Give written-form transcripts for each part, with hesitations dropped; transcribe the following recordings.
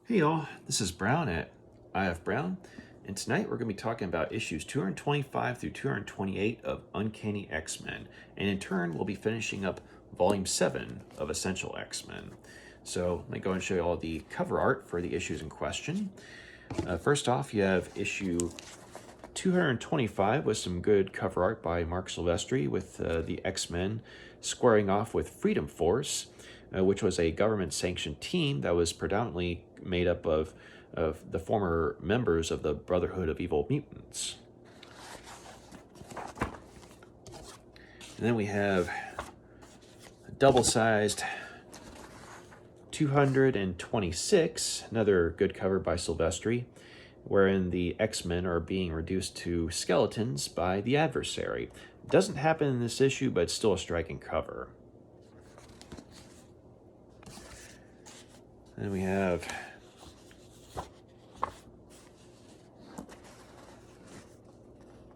Hey y'all, this is Brown at IF Brown, and tonight we're going to be talking about issues 225 through 228 of Uncanny X-Men, and in turn we'll be finishing up Volume 7 of Essential X-Men. So let me go and show you all the cover art for the issues in question. First off, you have issue 225 with some good cover art by Marc Silvestri with the X-Men squaring off with Freedom Force, which was a government-sanctioned team that was predominantly made up of the former members of the Brotherhood of Evil Mutants. And then we have a double-sized 226, another good cover by Silvestri, wherein the X-Men are being reduced to skeletons by the Adversary. It doesn't happen in this issue, but it's still a striking cover. Then we have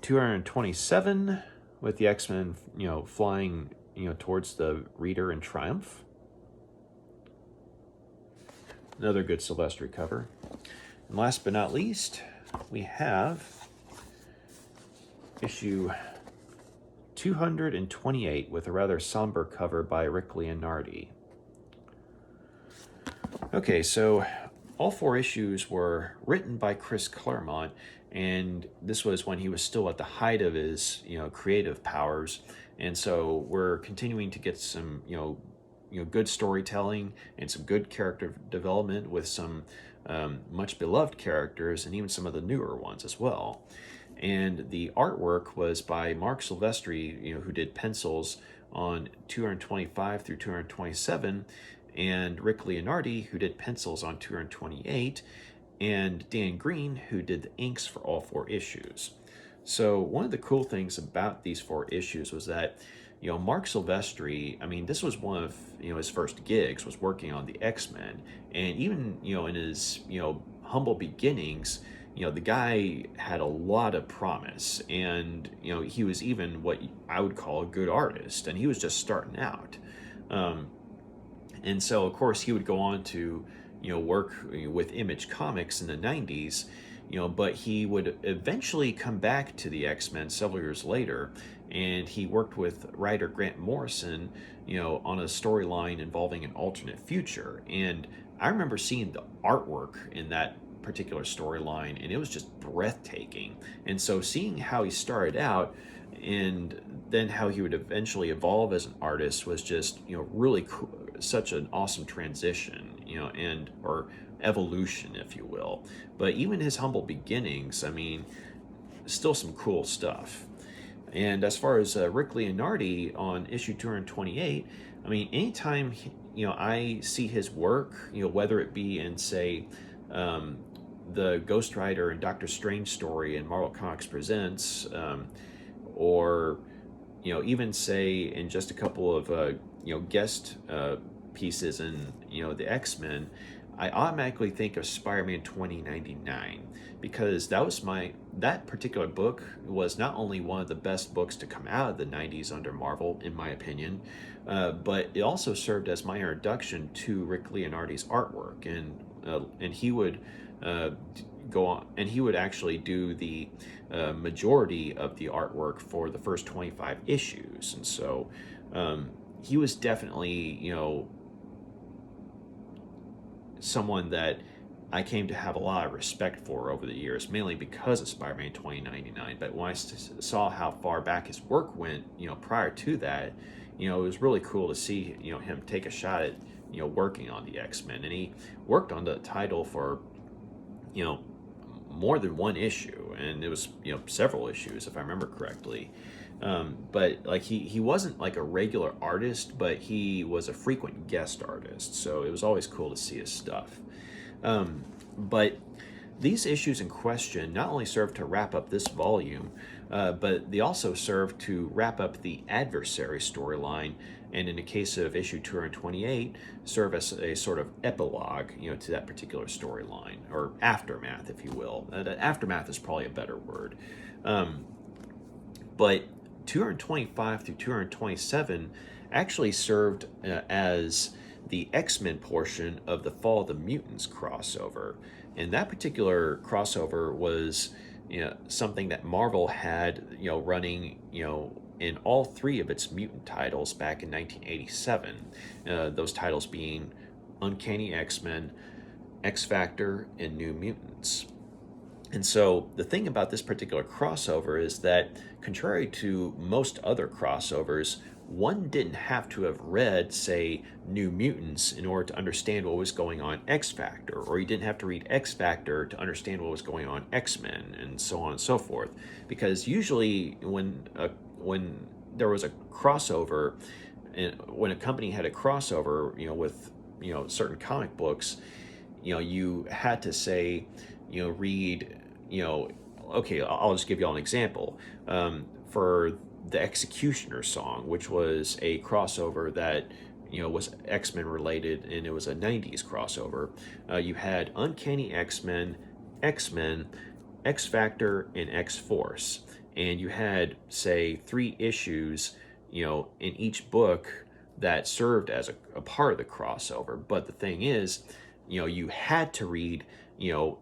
$227 with the X-Men, flying, towards the reader in triumph. Another good Silvestri cover. And last but not least, we have issue 228 with a rather somber cover by Leonardi. Okay, so all four issues were written by Chris Claremont, and this was when he was still at the height of his, creative powers. And so we're continuing to get some, good storytelling and some good character development with some much beloved characters and even some of the newer ones as well. And the artwork was by Marc Silvestri, who did pencils on 225 through 227, and Rick Leonardi, who did pencils on 228, and Dan Green, who did the inks for all four issues. So one of the cool things about these four issues was that, Marc Silvestri, this was one of, his first gigs, was working on the X-Men. And even, in his, humble beginnings, the guy had a lot of promise. And, he was even what I would call a good artist. And he was just starting out. And so, of course, he would go on to, work with Image Comics in the 90s, but he would eventually come back to the X-Men several years later, and he worked with writer Grant Morrison, on a storyline involving an alternate future. And I remember seeing the artwork in that particular storyline, and it was just breathtaking. And so seeing how he started out and then how he would eventually evolve as an artist was just, really cool, such an awesome transition, and or evolution, if you will. But even his humble beginnings, still some cool stuff. And as far as Rick Leonardi on issue 228, anytime I see his work, whether it be in, say, the Ghost Rider and Doctor Strange story in Marvel Comics Presents, or even say in just a couple of guest pieces in the X-Men, I automatically think of Spider-Man 2099, because that particular book was not only one of the best books to come out of the 90s under Marvel, in my opinion, but it also served as my introduction to Rick Leonardi's artwork, and he would go on, and he would actually do the majority of the artwork for the first 25 issues. And so he was definitely, someone that I came to have a lot of respect for over the years, mainly because of Spider-Man 2099. But when I saw how far back his work went, prior to that, it was really cool to see, him take a shot at, working on the X-Men. And he worked on the title for, more than one issue, and it was, several issues, if I remember correctly. But like he wasn't like a regular artist, but he was a frequent guest artist, so it was always cool to see his stuff. But these issues in question not only serve to wrap up this volume, but they also serve to wrap up the Adversary storyline, and in the case of issue 228, serve as a sort of epilogue, to that particular storyline, or aftermath, if you will. Aftermath is probably a better word. But 225 through 227 actually served as the X-Men portion of the Fall of the Mutants crossover. And that particular crossover was, something that Marvel had, running, in all three of its mutant titles back in 1987. Those titles being Uncanny X-Men, X Factor, and New Mutants. And so the thing about this particular crossover is that, contrary to most other crossovers, one didn't have to have read, say, New Mutants in order to understand what was going on X Factor, or you didn't have to read X Factor to understand what was going on X-Men, and so on and so forth. Because usually when there was a crossover, when a company had a crossover, with certain comic books, you had to say, read, okay, I'll just give you all an example. For the Executioner song, which was a crossover that, was X-Men related, and it was a 90s crossover, you had Uncanny X-Men, X-Men, X Factor, and X Force. And you had, say, 3 issues, in each book that served as a part of the crossover. But the thing is, you had to read, you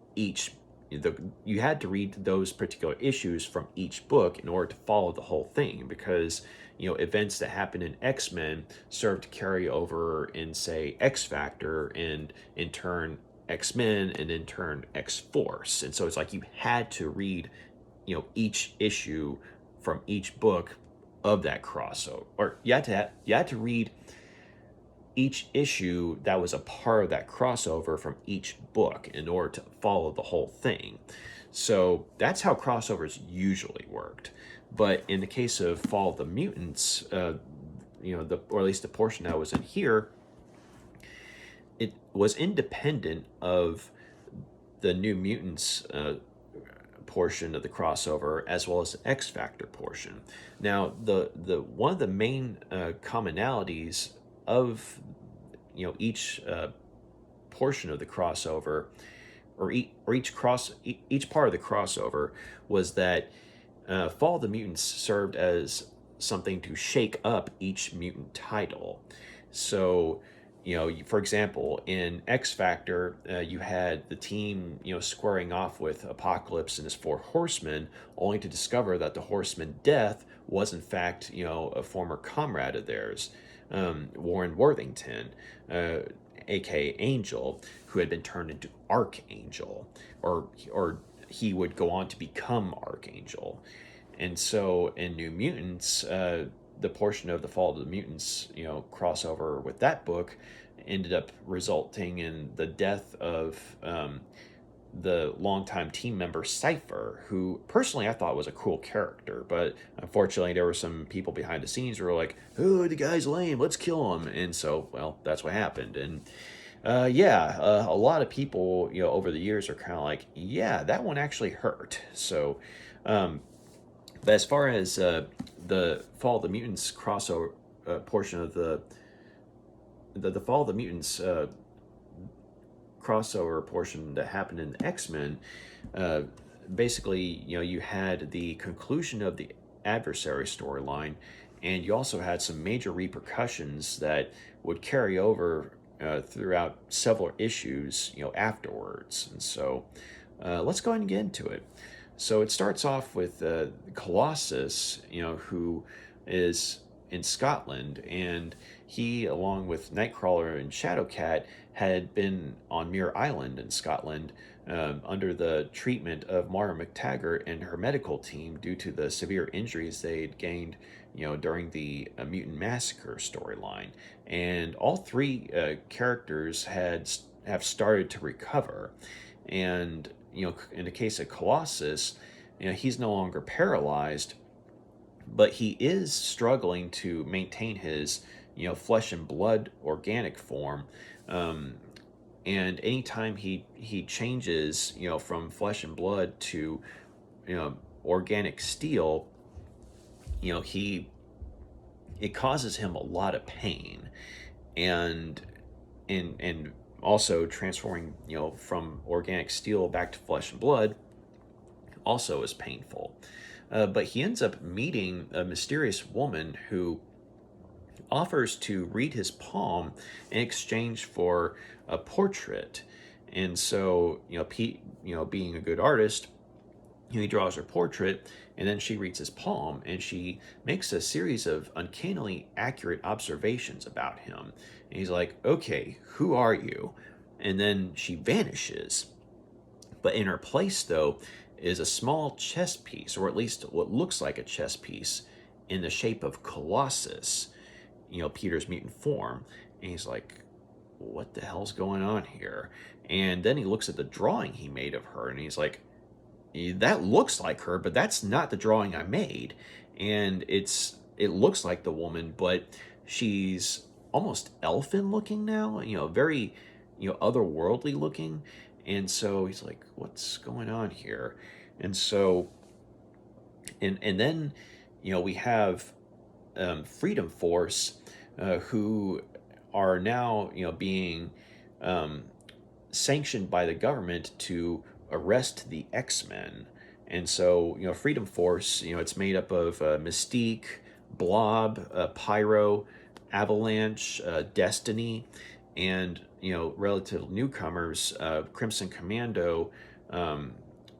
had to read those particular issues from each book in order to follow the whole thing, because events that happened in X-Men served to carry over in, say, X Factor, and in turn X-Men, and in turn X-Force. And so it's like you had to read each issue from each book of that crossover, or you had to read each issue that was a part of that crossover from each book in order to follow the whole thing. So that's how crossovers usually worked. But in the case of Fall of the Mutants, or at least the portion that was in here, it was independent of the New Mutants portion of the crossover, as well as the X Factor portion. Now, the one of the main commonalities of each portion of the crossover, or each part of the crossover, was that Fall of the Mutants served as something to shake up each mutant title. So, for example, in X Factor, you had the team, squaring off with Apocalypse and his 4 Horsemen, only to discover that the Horseman Death was in fact, a former comrade of theirs, Warren Worthington, aka Angel, who had been turned into Archangel, or he would go on to become Archangel. And so in New Mutants, the portion of the Fall of the Mutants, crossover with that book, ended up resulting in the death of the longtime team member Cypher, who personally I thought was a cool character, but unfortunately there were some people behind the scenes who were like, "Oh, the guy's lame, let's kill him," and so, well, that's what happened. And a lot of people, over the years are kind of like, yeah, that one actually hurt. So, but as far as the Fall of the Mutants crossover portion of the Fall of the Mutants crossover portion that happened in the X-Men, basically, you had the conclusion of the Adversary storyline, and you also had some major repercussions that would carry over throughout several issues, afterwards. And so let's go ahead and get into it. So it starts off with Colossus, who is in Scotland, and he, along with Nightcrawler and Shadowcat, had been on Muir Island in Scotland under the treatment of Mara McTaggart and her medical team due to the severe injuries they'd gained, during the Mutant Massacre storyline. And all 3 characters have started to recover. And, in the case of Colossus, he's no longer paralyzed, but he is struggling to maintain his, flesh and blood organic form. And anytime he changes, from flesh and blood to, organic steel, it causes him a lot of pain, and also transforming, from organic steel back to flesh and blood also is painful. But he ends up meeting a mysterious woman who offers to read his palm in exchange for a portrait. And so, Pete, being a good artist, he draws her portrait, and then she reads his palm, and she makes a series of uncannily accurate observations about him. And he's like, okay, who are you? And then she vanishes. But in her place, though, is a small chess piece, or at least what looks like a chess piece, in the shape of Colossus, Peter's mutant form. And he's like, what the hell's going on here? And then he looks at the drawing he made of her, and he's like, that looks like her, but that's not the drawing I made. And it looks like the woman, but she's almost elfin looking now, very, otherworldly looking. And so he's like, what's going on here? And so, and then, we have Freedom Force, who are now, being sanctioned by the government to arrest the X-Men. And so, Freedom Force, it's made up of Mystique, Blob, Pyro, Avalanche, Destiny, and, relative newcomers, Crimson Commando,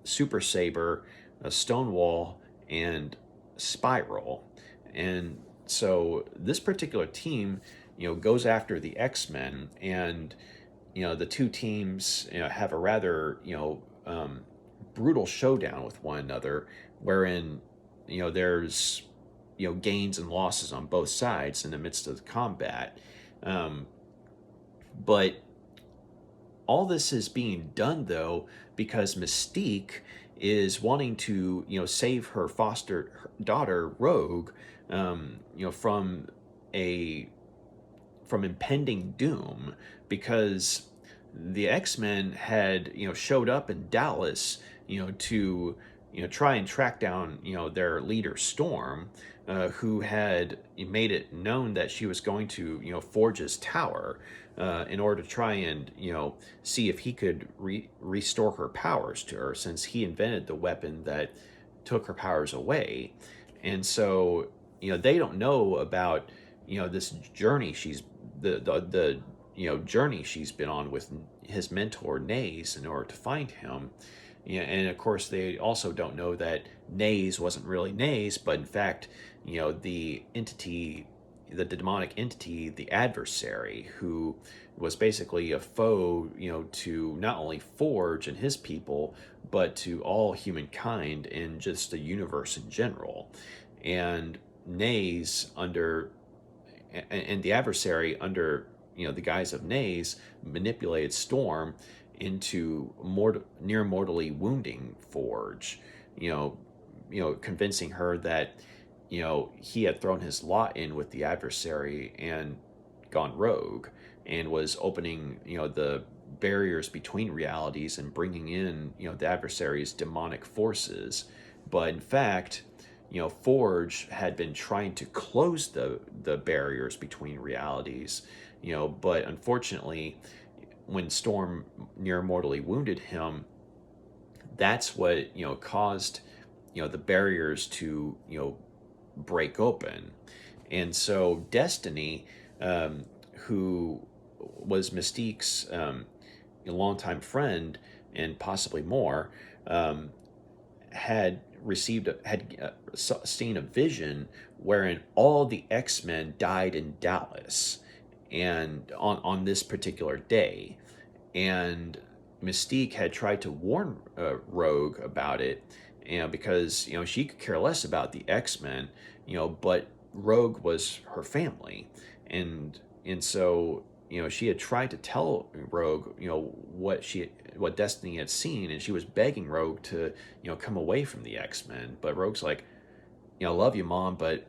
Super Saber, Stonewall, and Spiral. And so this particular team, goes after the X-Men, and the two teams have a rather brutal showdown with one another, wherein there's gains and losses on both sides in the midst of the combat. But all this is being done, though, because Mystique is wanting to save her foster daughter Rogue from impending doom, because the X-Men had showed up in Dallas to try and track down their leader Storm, who had made it known that she was going to Forge's tower in order to try and see if he could restore her powers to her, since he invented the weapon that took her powers away. And so they don't know about this journey the journey she's been on with his mentor Naze in order to find him. And of course they also don't know that Naze wasn't really Naze, but in fact the demonic entity, the Adversary, who was basically a foe to not only Forge and his people, but to all humankind and just the universe in general. And Naze and the Adversary, under the guise of Naze, manipulated Storm into near mortally wounding Forge, convincing her that he had thrown his lot in with the Adversary and gone rogue, and was opening the barriers between realities and bringing in the Adversary's demonic forces. But in fact, Forge had been trying to close the barriers between realities, but unfortunately, when Storm near mortally wounded him, that's what caused the barriers to break open. And so Destiny, who was Mystique's longtime friend and possibly more, had seen a vision wherein all the X-Men died in Dallas, and on this particular day. And Mystique had tried to warn Rogue about it, because she could care less about the X-Men, but Rogue was her family, and so she had tried to tell Rogue what Destiny had seen, and she was begging Rogue to come away from the X-Men. But Rogue's like, love you, Mom, but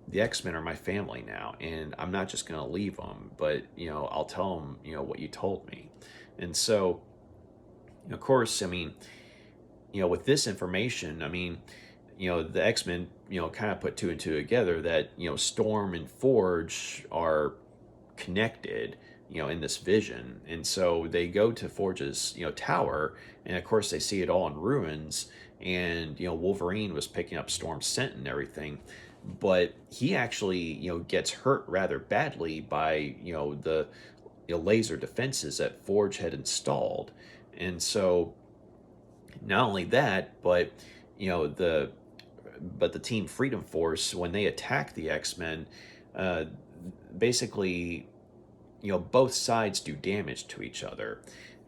the X-Men are my family now, and I'm not just gonna leave them, but I'll tell them what you told me. And so of course, with this information, the X-Men kind of put two and two together, that Storm and Forge are connected in this vision. And so they go to Forge's tower, and of course they see it all in ruins, and Wolverine was picking up Storm's scent and everything. but he actually, gets hurt rather badly by, the laser defenses that Forge had installed. And so not only that, but you know the but the Team Freedom Force, when they attack the X-Men, uh, basically, both sides do damage to each other.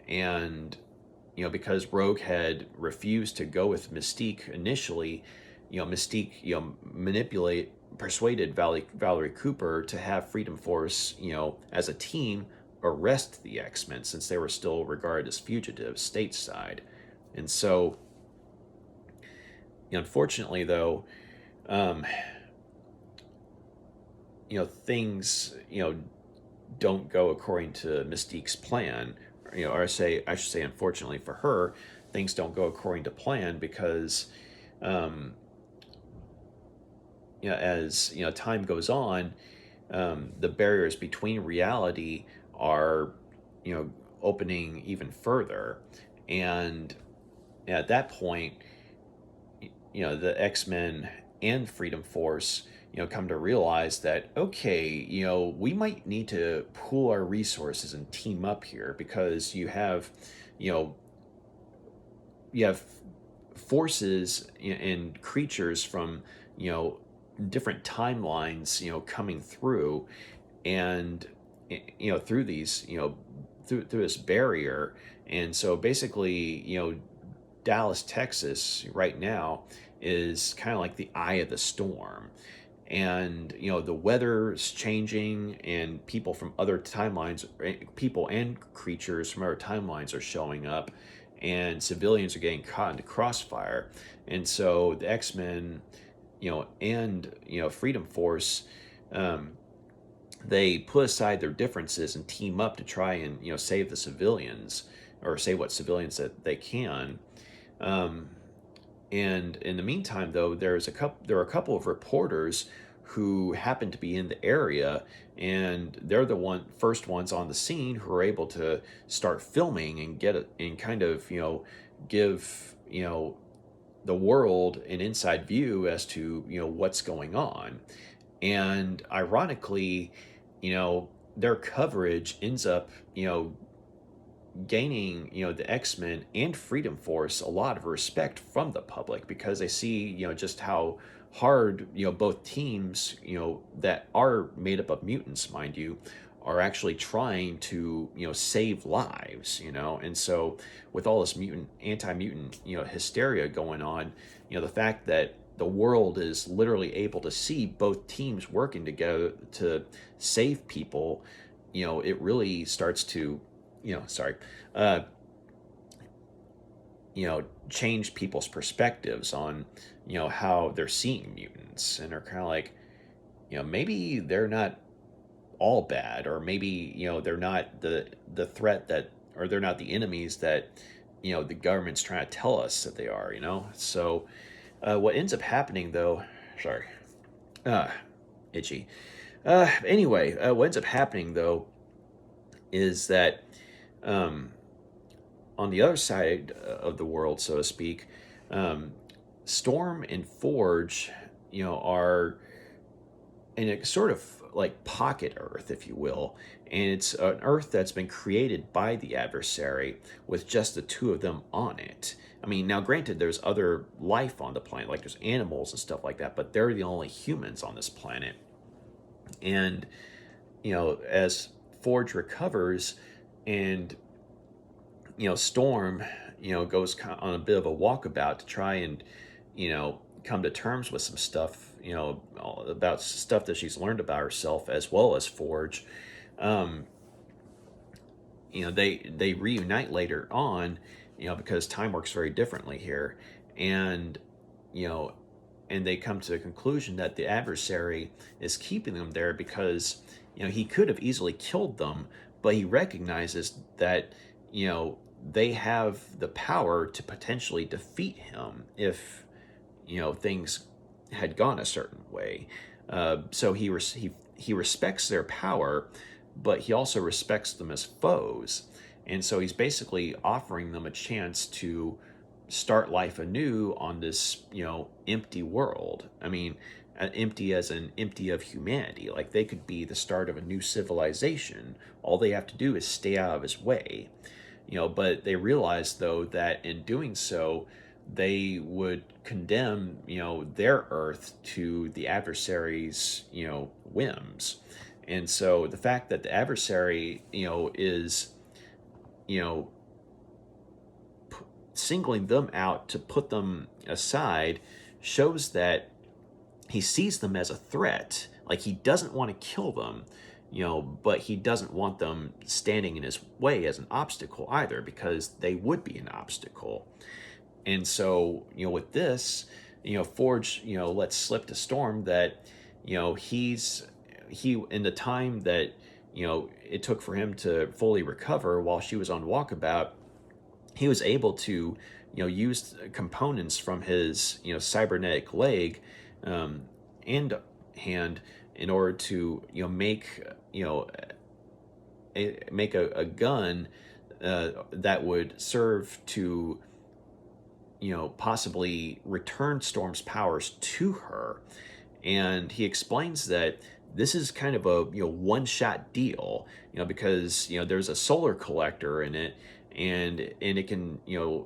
And because Rogue had refused to go with Mystique initially, Mystique, persuaded Valerie Cooper to have Freedom Force, as a team, arrest the X-Men since they were still regarded as fugitives stateside. And so, unfortunately, though, um, things, don't go according to Mystique's plan. Or I should say, unfortunately for her, things don't go according to plan because, um, as time goes on, the barriers between reality are, you know, opening even further, and at that point, the X-Men and Freedom Force, come to realize that, okay, we might need to pool our resources and team up here because you know, you have forces and creatures from, you know, different timelines, coming through, and through these, through this barrier. And so basically, Dallas, Texas, right now is kind of like the eye of the storm. And the weather's changing, and people from other timelines, people and creatures from other timelines are showing up, and civilians are getting caught into crossfire. And so the X-Men, and Freedom Force, um, they put aside their differences and team up to try and save the civilians, or save what civilians that they can. Um, and in the meantime, though, there are a couple of reporters who happen to be in the area, and they're the first ones on the scene who are able to start filming and get it and kind of give the world an inside view as to what's going on. And ironically, their coverage ends up gaining the X-Men and Freedom Force a lot of respect from the public, because they see just how hard both teams that are made up of mutants, mind you, are actually trying to save lives. And so with all this mutant anti-mutant hysteria going on, the fact that the world is literally able to see both teams working together to save people, it really starts to sorry, uh, change people's perspectives on, how they're seeing mutants, and they're kind of like, maybe they're not all bad, or maybe, they're not the threat that, or they're not the enemies that, the government's trying to tell us that they are, So, what ends up happening though, sorry, uh, itchy. Anyway, what ends up happening though is that, um, on the other side of the world, so to speak, um, Storm and Forge, are in a sort of like pocket Earth, if you will. And it's an Earth that's been created by the Adversary with just the two of them on it. I mean, now granted, there's other life on the planet, like there's animals and stuff like that, but they're the only humans on this planet. And, as Forge recovers and Storm, goes on a bit of a walkabout to try and, come to terms with some stuff, about stuff that she's learned about herself, as well as Forge. Um, they reunite later on, because time works very differently here, and you know, and they come to the conclusion that the Adversary is keeping them there because he could have easily killed them, but he recognizes that they have the power to potentially defeat him if things had gone a certain way. So he respects their power, but he also respects them as foes, and so he's basically offering them a chance to start life anew on this empty world. I mean, empty as an empty of humanity. Like they could be the start of a new civilization. All they have to do is stay out of his way. But they realized though that in doing so, they would condemn, their Earth to the adversary's, whims. And so the fact that the adversary, is, you know, singling them out to put them aside shows that he sees them as a threat. Like he doesn't want to kill them, but he doesn't want them standing in his way as an obstacle either, because they would be an obstacle. And so, with this, Forge, lets slip to Storm that, he in the time that, it took for him to fully recover while she was on walkabout, he was able to, use components from his, cybernetic leg, and hand in order to, make, make a gun that would serve to, possibly return Storm's powers to her. And he explains that this is kind of a one-shot deal, because there's a solar collector in it, and it can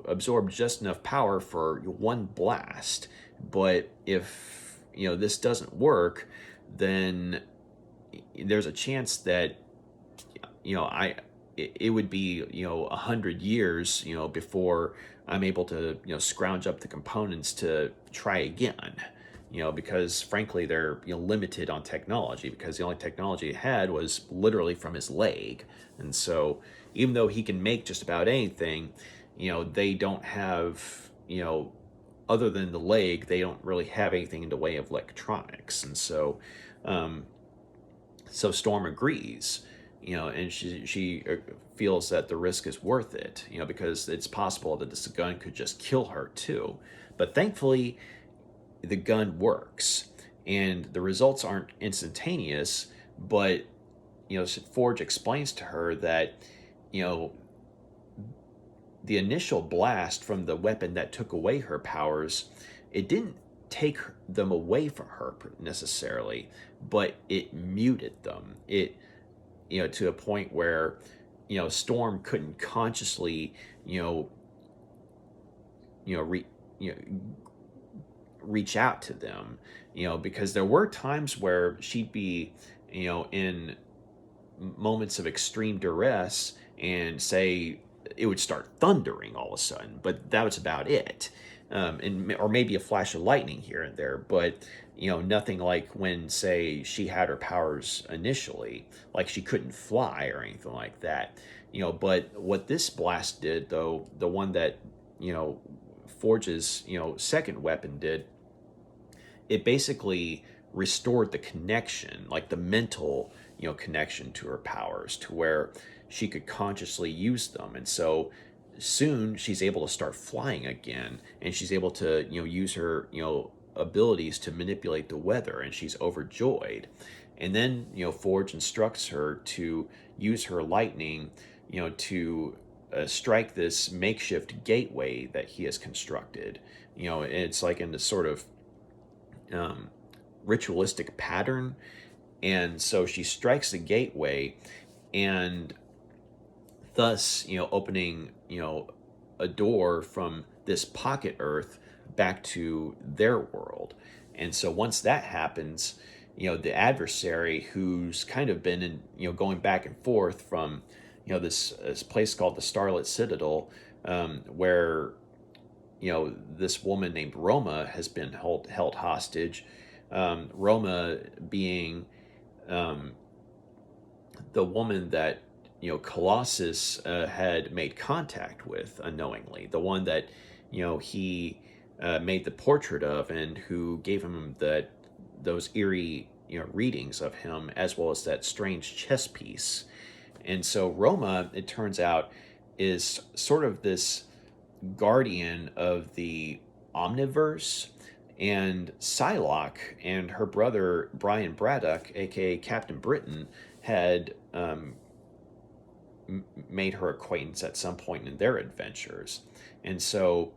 absorb just enough power for one blast. But if this doesn't work, then there's a chance that it would be 100 years before I'm able to scrounge up the components to try again. Because frankly they're limited on technology, because the only technology he had was literally from his leg. And so even though he can make just about anything, they don't have, other than the leg, they don't really have anything in the way of electronics. And so Storm agrees, and she feels that the risk is worth it, because it's possible that this gun could just kill her too. But thankfully the gun works, and the results aren't instantaneous. But Forge explains to her that the initial blast from the weapon that took away her powers, it didn't take them away from her necessarily, but it muted them. It to a point where Storm couldn't consciously reach out to them, because there were times where she'd be, in moments of extreme duress, and say it would start thundering all of a sudden, but that was about it. Or maybe a flash of lightning here and there, but nothing like when, say, she had her powers initially, like she couldn't fly or anything like that. But what this blast did, though, the one that Forge's second weapon did, it basically restored the connection, like the mental connection to her powers, to where she could consciously use them. And so soon she's able to start flying again, and she's able to use her abilities to manipulate the weather, and she's overjoyed. And then Forge instructs her to use her lightning to strike this makeshift gateway that he has constructed. It's like in this sort of ritualistic pattern. And so she strikes the gateway, and thus opening a door from this pocket Earth back to their world. And so once that happens, the adversary, who's kind of been in going back and forth from this place called the Starlit Citadel, where this woman named Roma has been held hostage. Roma being the woman that Colossus had made contact with unknowingly, the one that he made the portrait of, and who gave him those eerie readings of him, as well as that strange chess piece. And so Roma, it turns out, is sort of this guardian of the omniverse. And Psylocke and her brother Brian Braddock, aka Captain Britain, had made her acquaintance at some point in their adventures. And so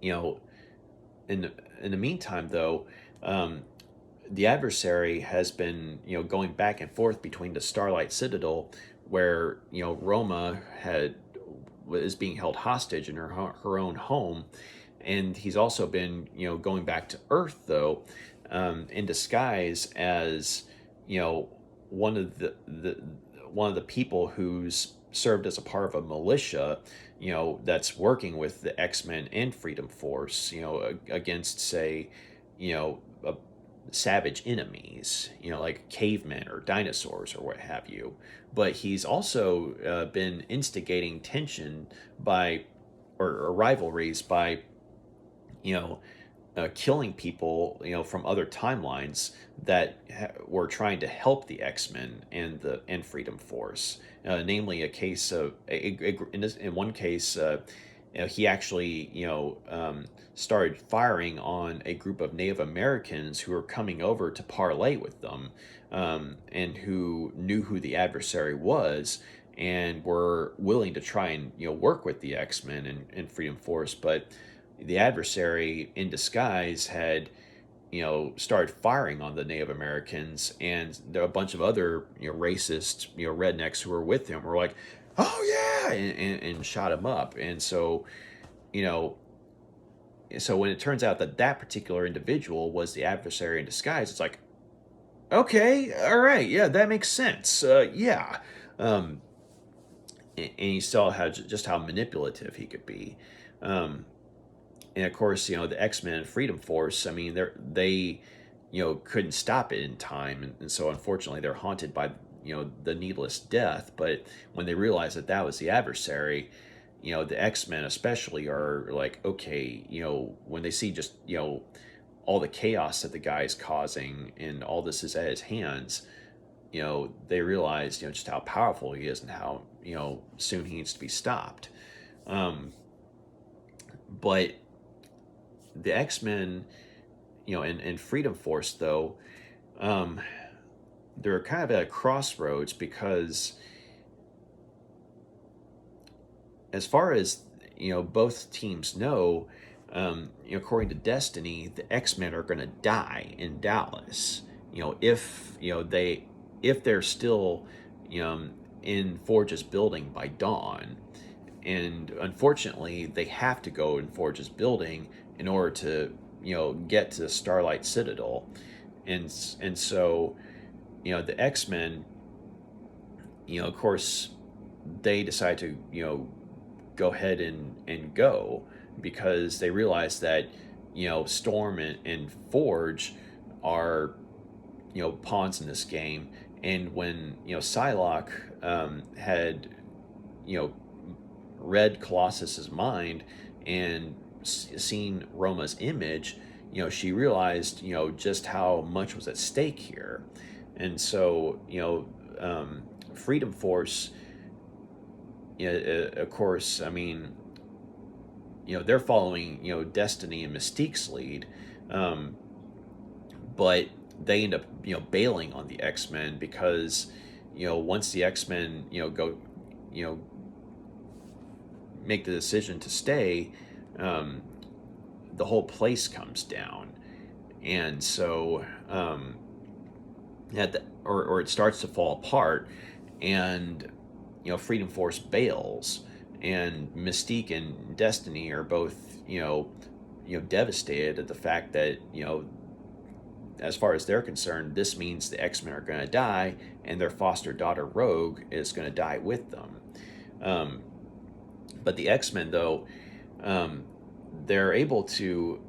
in the meantime, though, The adversary has been, going back and forth between the Starlight Citadel, where Roma is being held hostage in her own home, and he's also been going back to Earth, though, in disguise as you know one of the people who's served as a part of a militia, that's working with the X-Men and Freedom Force, against, say, savage enemies, like cavemen or dinosaurs or what have you. But he's also been instigating tension by, or rivalries by, you know, killing people, from other timelines that were trying to help the X-Men and Freedom Force. Namely, a case of in one case, he actually, started firing on a group of Native Americans who were coming over to parlay with them, and who knew who the adversary was and were willing to try and work with the X-Men and Freedom Force, but the adversary in disguise had started firing on the Native Americans, and there were a bunch of other racist rednecks who were with him were like, oh yeah, and shot him up. And so you know so when it turns out that that particular individual was the adversary in disguise, it's like, okay, all right, yeah, that makes sense. Yeah. um and you saw just how manipulative he could be. um and of course, the X-Men and Freedom Force, I mean, they couldn't stop it in time, and so unfortunately they're haunted by the needless death. But when they realize that that was the adversary, the X-Men especially are like, okay, when they see just all the chaos that the guy's causing and all this is at his hands, they realize just how powerful he is and how soon he needs to be stopped. But the X-Men, and Freedom Force, though, they're kind of at a crossroads, because as far as both teams know, according to Destiny, the X-Men are going to die in Dallas. If they're still in Forge's building by dawn. And unfortunately, they have to go in Forge's building in order to get to Starlight Citadel. And so the X-Men, of course, they decide to go ahead and go, because they realize that Storm and Forge are pawns in this game. And when Psylocke had read Colossus's mind and seen Roma's image, she realized just how much was at stake here. And so Freedom Force, of course, I mean, they're following Destiny and Mystique's lead, but they end up bailing on the X-Men, because once the X-Men go make the decision to stay, the whole place comes down. And so or it starts to fall apart, and Freedom Force bails, and Mystique and Destiny are both devastated at the fact that as far as they're concerned, this means the X-Men are going to die, and their foster daughter Rogue is going to die with them. But the X-Men, though, they're able to,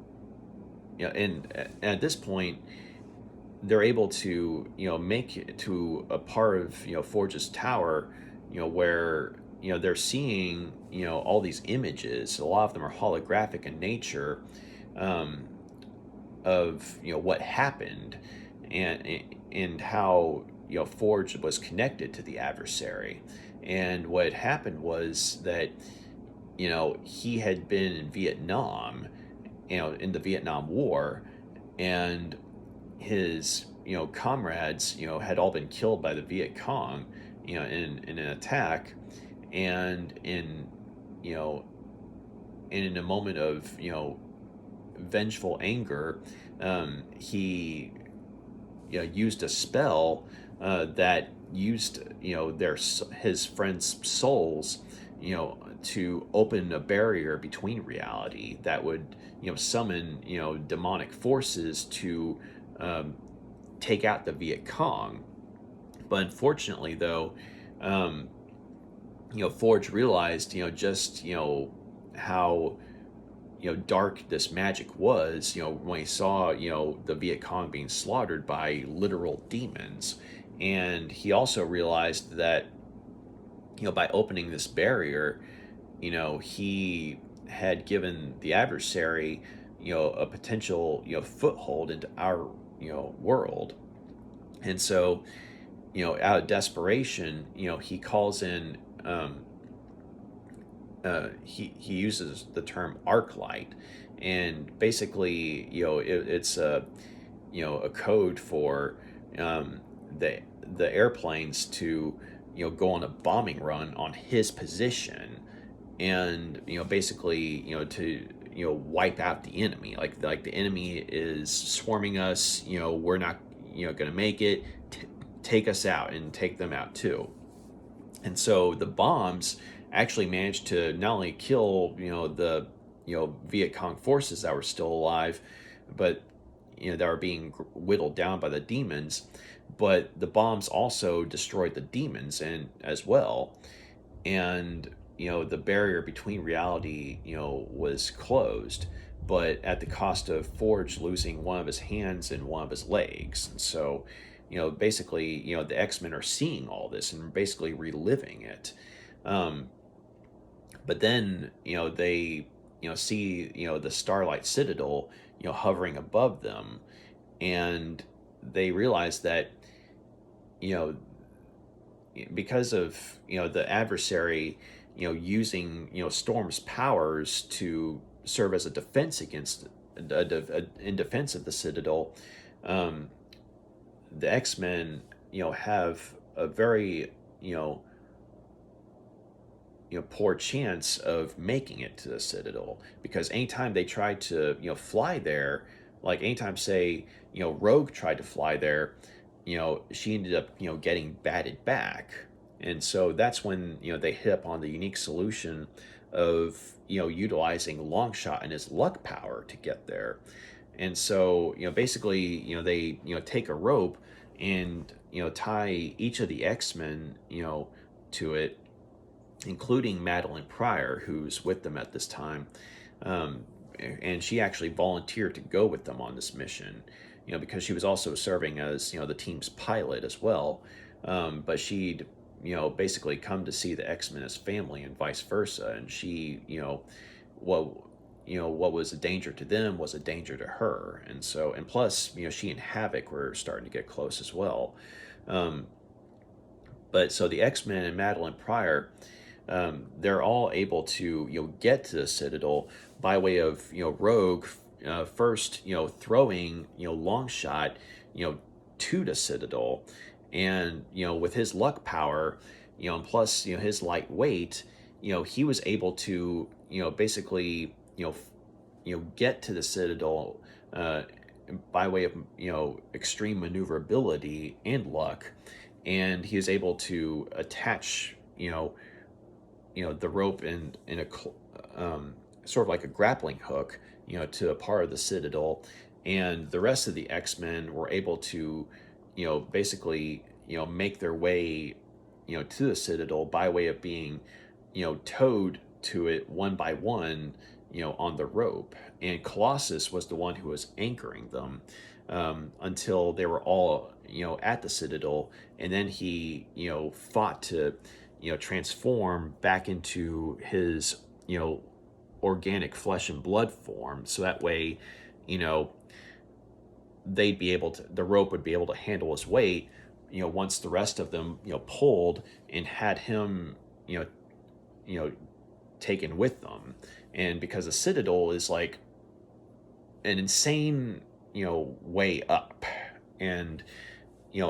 and at this point, they're able to, make it to a part of, Forge's tower, where, they're seeing, all these images. A lot of them are holographic in nature, of, what happened, and how, Forge was connected to the adversary. And what had happened was that, he had been in Vietnam, in the Vietnam War, and his, comrades, had all been killed by the Viet Cong, in an attack. And in a moment of, vengeful anger, he used a spell that used his friends' souls, to open a barrier between reality that would summon demonic forces to take out the Viet Cong. But unfortunately, though, um, Forge realized just how dark this magic was, when he saw the Viet Cong being slaughtered by literal demons. And he also realized that by opening this barrier, he had given the adversary a potential foothold into our world. And so out of desperation, he calls in, he uses the term arc light, and basically it's a code for the airplanes to go on a bombing run on his position, and basically to wipe out the enemy. Like the enemy is swarming us, we're not gonna make it. Take us out and take them out too. And so the bombs actually managed to not only kill the Viet Cong forces that were still alive, but that were being whittled down by the demons, but the bombs also destroyed the demons and as well. And the barrier between reality was closed, but at the cost of Forge losing one of his hands and one of his legs. And so basically the X-Men are seeing all this and basically reliving it. But then they see the Starlight Citadel hovering above them, and they realize that because of the adversary using Storm's powers to serve as a defense against in defense of the Citadel, the X-Men have a very poor chance of making it to the Citadel, because anytime they tried to fly there, like anytime say Rogue tried to fly there, she ended up getting batted back. And so that's when they hit upon the unique solution of utilizing Longshot and his luck power to get there. And so basically they take a rope and tie each of the X-Men to it, including Madeline Pryor, who's with them at this time. And she actually volunteered to go with them on this mission, because she was also serving as the team's pilot as well. But she'd basically come to see the X-Men as family and vice versa, and she what was a danger to them was a danger to her. And so, and plus she and Havoc were starting to get close as well. But so the X-Men and Madeline Pryor, they're all able to get to the Citadel by way of Rogue first throwing Longshot to the Citadel, and with his luck power and plus his light weight, he was able to basically get to the Citadel by way of extreme maneuverability and luck, and he was able to attach the rope in a sort of like a grappling hook to a part of the Citadel, and the rest of the X-Men were able to basically make their way to the Citadel by way of being towed to it one by one on the rope. And Colossus was the one who was anchoring them until they were all at the Citadel, and then he fought to transform back into his organic flesh and blood form, so that way they'd be able to, the rope would be able to handle his weight once the rest of them pulled and had him taken with them. And because the Citadel is like an insane way up, and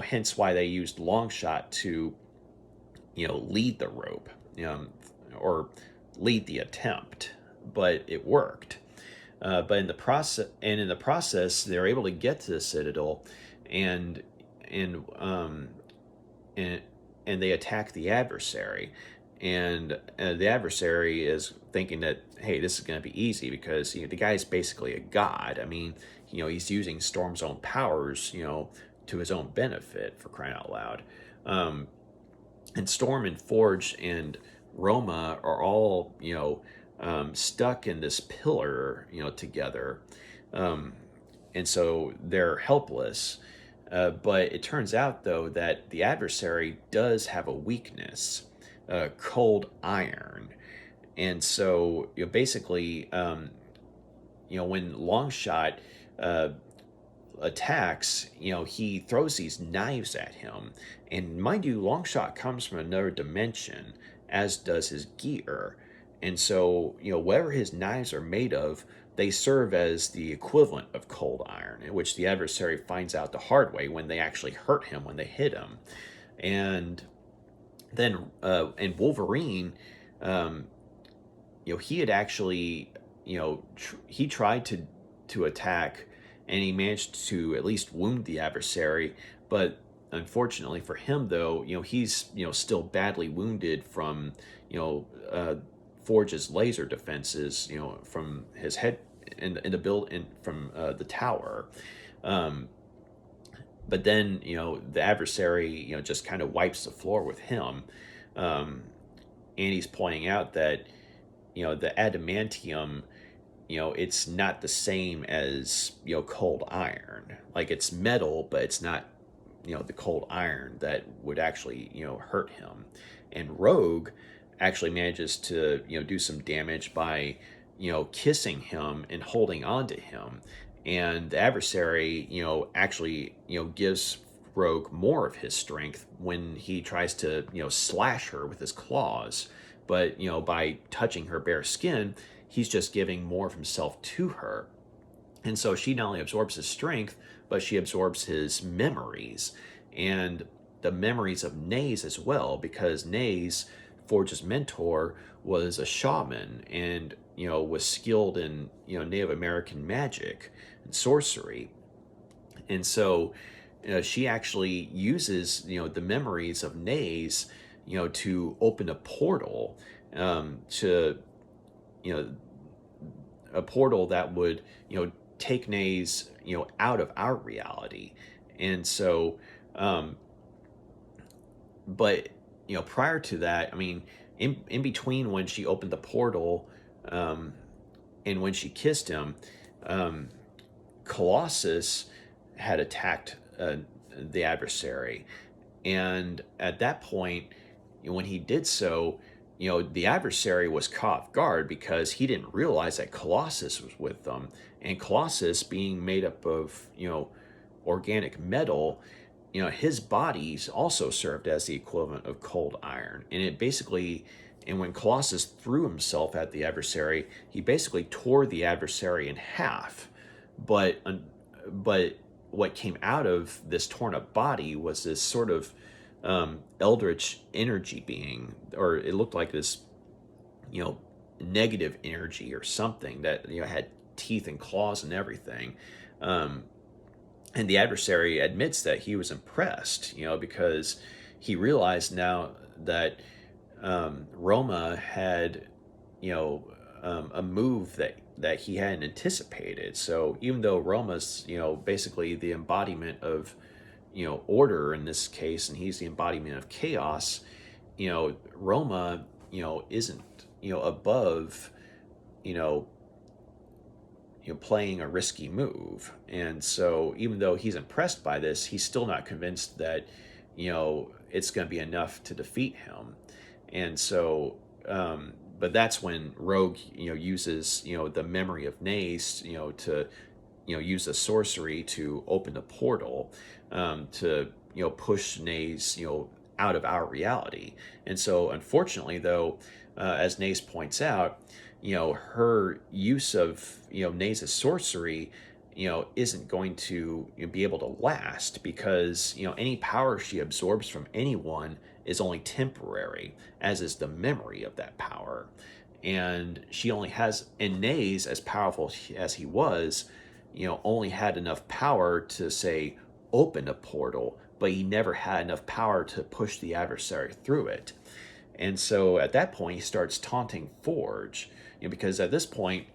hence why they used Longshot to lead the rope, or lead the attempt, but it worked. But in the process, they're able to get to the Citadel, and and um, and and they attack the adversary. And the adversary is thinking that, hey, this is going to be easy because the guy's basically a god. I mean, he's using Storm's own powers, to his own benefit, for crying out loud. Um, and Storm and Forge and Roma are all stuck in this pillar together, um, and so they're helpless. But it turns out though that the adversary does have a weakness, cold iron, and so basically, when Longshot uh, attacks, he throws these knives at him. And mind you, Longshot comes from another dimension, as does his gear. And so, whatever his knives are made of, they serve as the equivalent of cold iron, in which the adversary finds out the hard way when they actually hurt him, when they hit him. And then, and Wolverine, um, he had actually, he tried to attack, and he managed to at least wound the adversary. But unfortunately for him, though, he's still badly wounded from Forge's laser defenses, from his head in the build in from the tower. Um, but then the adversary just kind of wipes the floor with him, um, and he's pointing out that the adamantium, it's not the same as cold iron. Like, it's metal, but it's not the cold iron that would actually hurt him. And Rogue actually manages to do some damage by kissing him and holding on to him. And the adversary actually gives Rogue more of his strength when he tries to slash her with his claws. But by touching her bare skin, he's just giving more of himself to her. And so she not only absorbs his strength, but she absorbs his memories, and the memories of Naze as well, because Naze, Forge's mentor, was a shaman and was skilled in Native American magic and sorcery. And so she actually uses the memories of Naze to open a portal, to a portal that would take Naze out of our reality. And so but prior to that, I mean, in between when she opened the portal, and when she kissed him, um, Colossus had attacked the adversary. And at that point, when he did so, the adversary was caught off guard because he didn't realize that Colossus was with them. And Colossus, being made up of, organic metal, his bodies also served as the equivalent of cold iron. And it basically, and when Colossus threw himself at the adversary, he basically tore the adversary in half. But what came out of this torn up body was this sort of eldritch energy being, or it looked like this, negative energy or something that had teeth and claws and everything. And the adversary admits that he was impressed, because he realized now that Roma had, a move that he hadn't anticipated. So even though Roma's, basically the embodiment of, order in this case, and he's the embodiment of chaos, Roma, isn't, above, playing a risky move. And so even though he's impressed by this, he's still not convinced that, it's going to be enough to defeat him. And so, but that's when Rogue, uses, the memory of Nace, to, use a sorcery to open the portal, to, push Nace, out of our reality. And so, unfortunately, though, as Nace points out, her use of, Nace's sorcery, isn't going to be able to last, because, any power she absorbs from anyone is only temporary, as is the memory of that power. and she only has, and Nays, as powerful as he was, only had enough power to say open a portal, but he never had enough power to push the adversary through it. And so at that point, he starts taunting Forge, because at this point,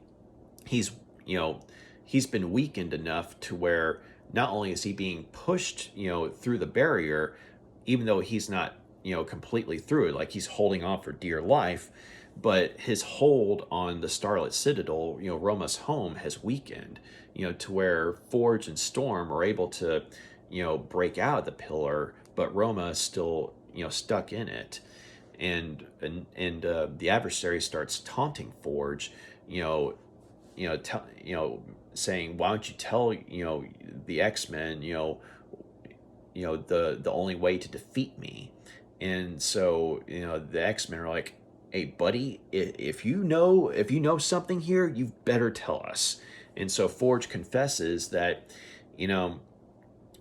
he's you know he's been weakened enough to where not only is he being pushed through the barrier, even though he's not completely through it, like he's holding on for dear life, but his hold on the Starlit Citadel, Roma's home, has weakened, to where Forge and Storm are able to break out of the pillar, but Roma is still stuck in it. And the adversary starts taunting Forge, saying, "Why don't you tell the X-Men, the only way to defeat me?" And so the X-Men are like, "Hey, buddy, if you know something here, you've better tell us." And so Forge confesses that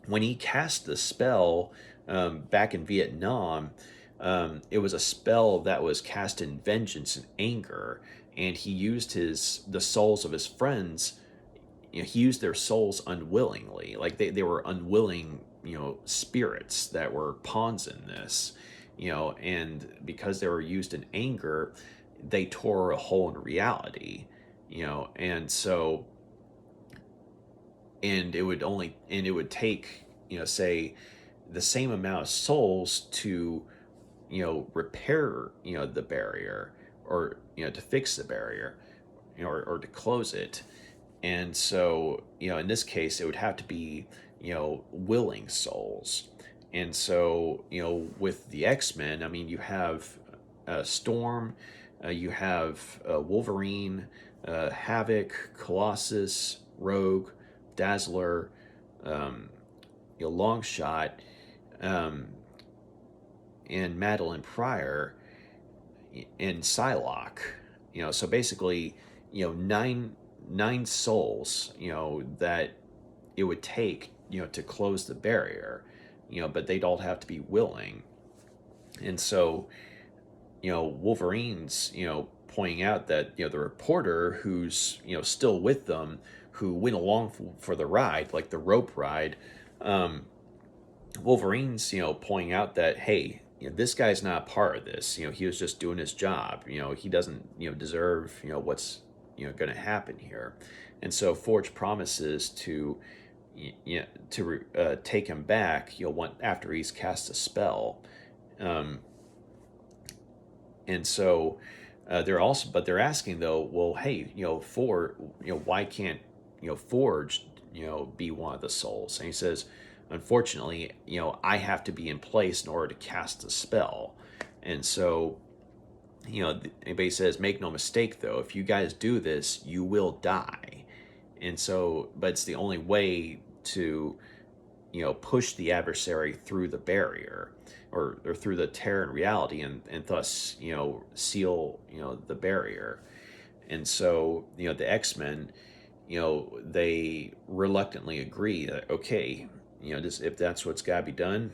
when he cast the spell back in Vietnam, it was a spell that was cast in vengeance and anger, and he used the souls of his friends. He used their souls unwillingly, like they were unwilling, spirits that were pawns in this, and because they were used in anger, they tore a hole in reality, and so, and it would take, say, the same amount of souls to repair the barrier, or to fix the barrier, or to close it. And so in this case it would have to be willing souls. And so with the X-Men, I mean, you have Storm, you have Wolverine, Havoc, Colossus, Rogue, Dazzler, Longshot, and Madeline Pryor, and Psylocke. So basically, nine souls, that it would take, to close the barrier, but they'd all have to be willing. And so, Wolverine's, pointing out that, the reporter who's, still with them, who went along for the ride, like the rope ride, Wolverine's, pointing out that, hey, this guy's not part of this. He was just doing his job. He doesn't, deserve, what's, going to happen here. And so Forge promises to, take him back, after he's cast a spell. And so they're asking though, well, hey, why can't, Forge, be one of the souls? And he says, unfortunately, I have to be in place in order to cast a spell. And so, anybody says, make no mistake though, if you guys do this, you will die. And so, but it's the only way to, push the adversary through the barrier, or through the tear in reality, and thus, seal, the barrier. And so, the X-Men, they reluctantly agree that, okay, just if that's what's got to be done,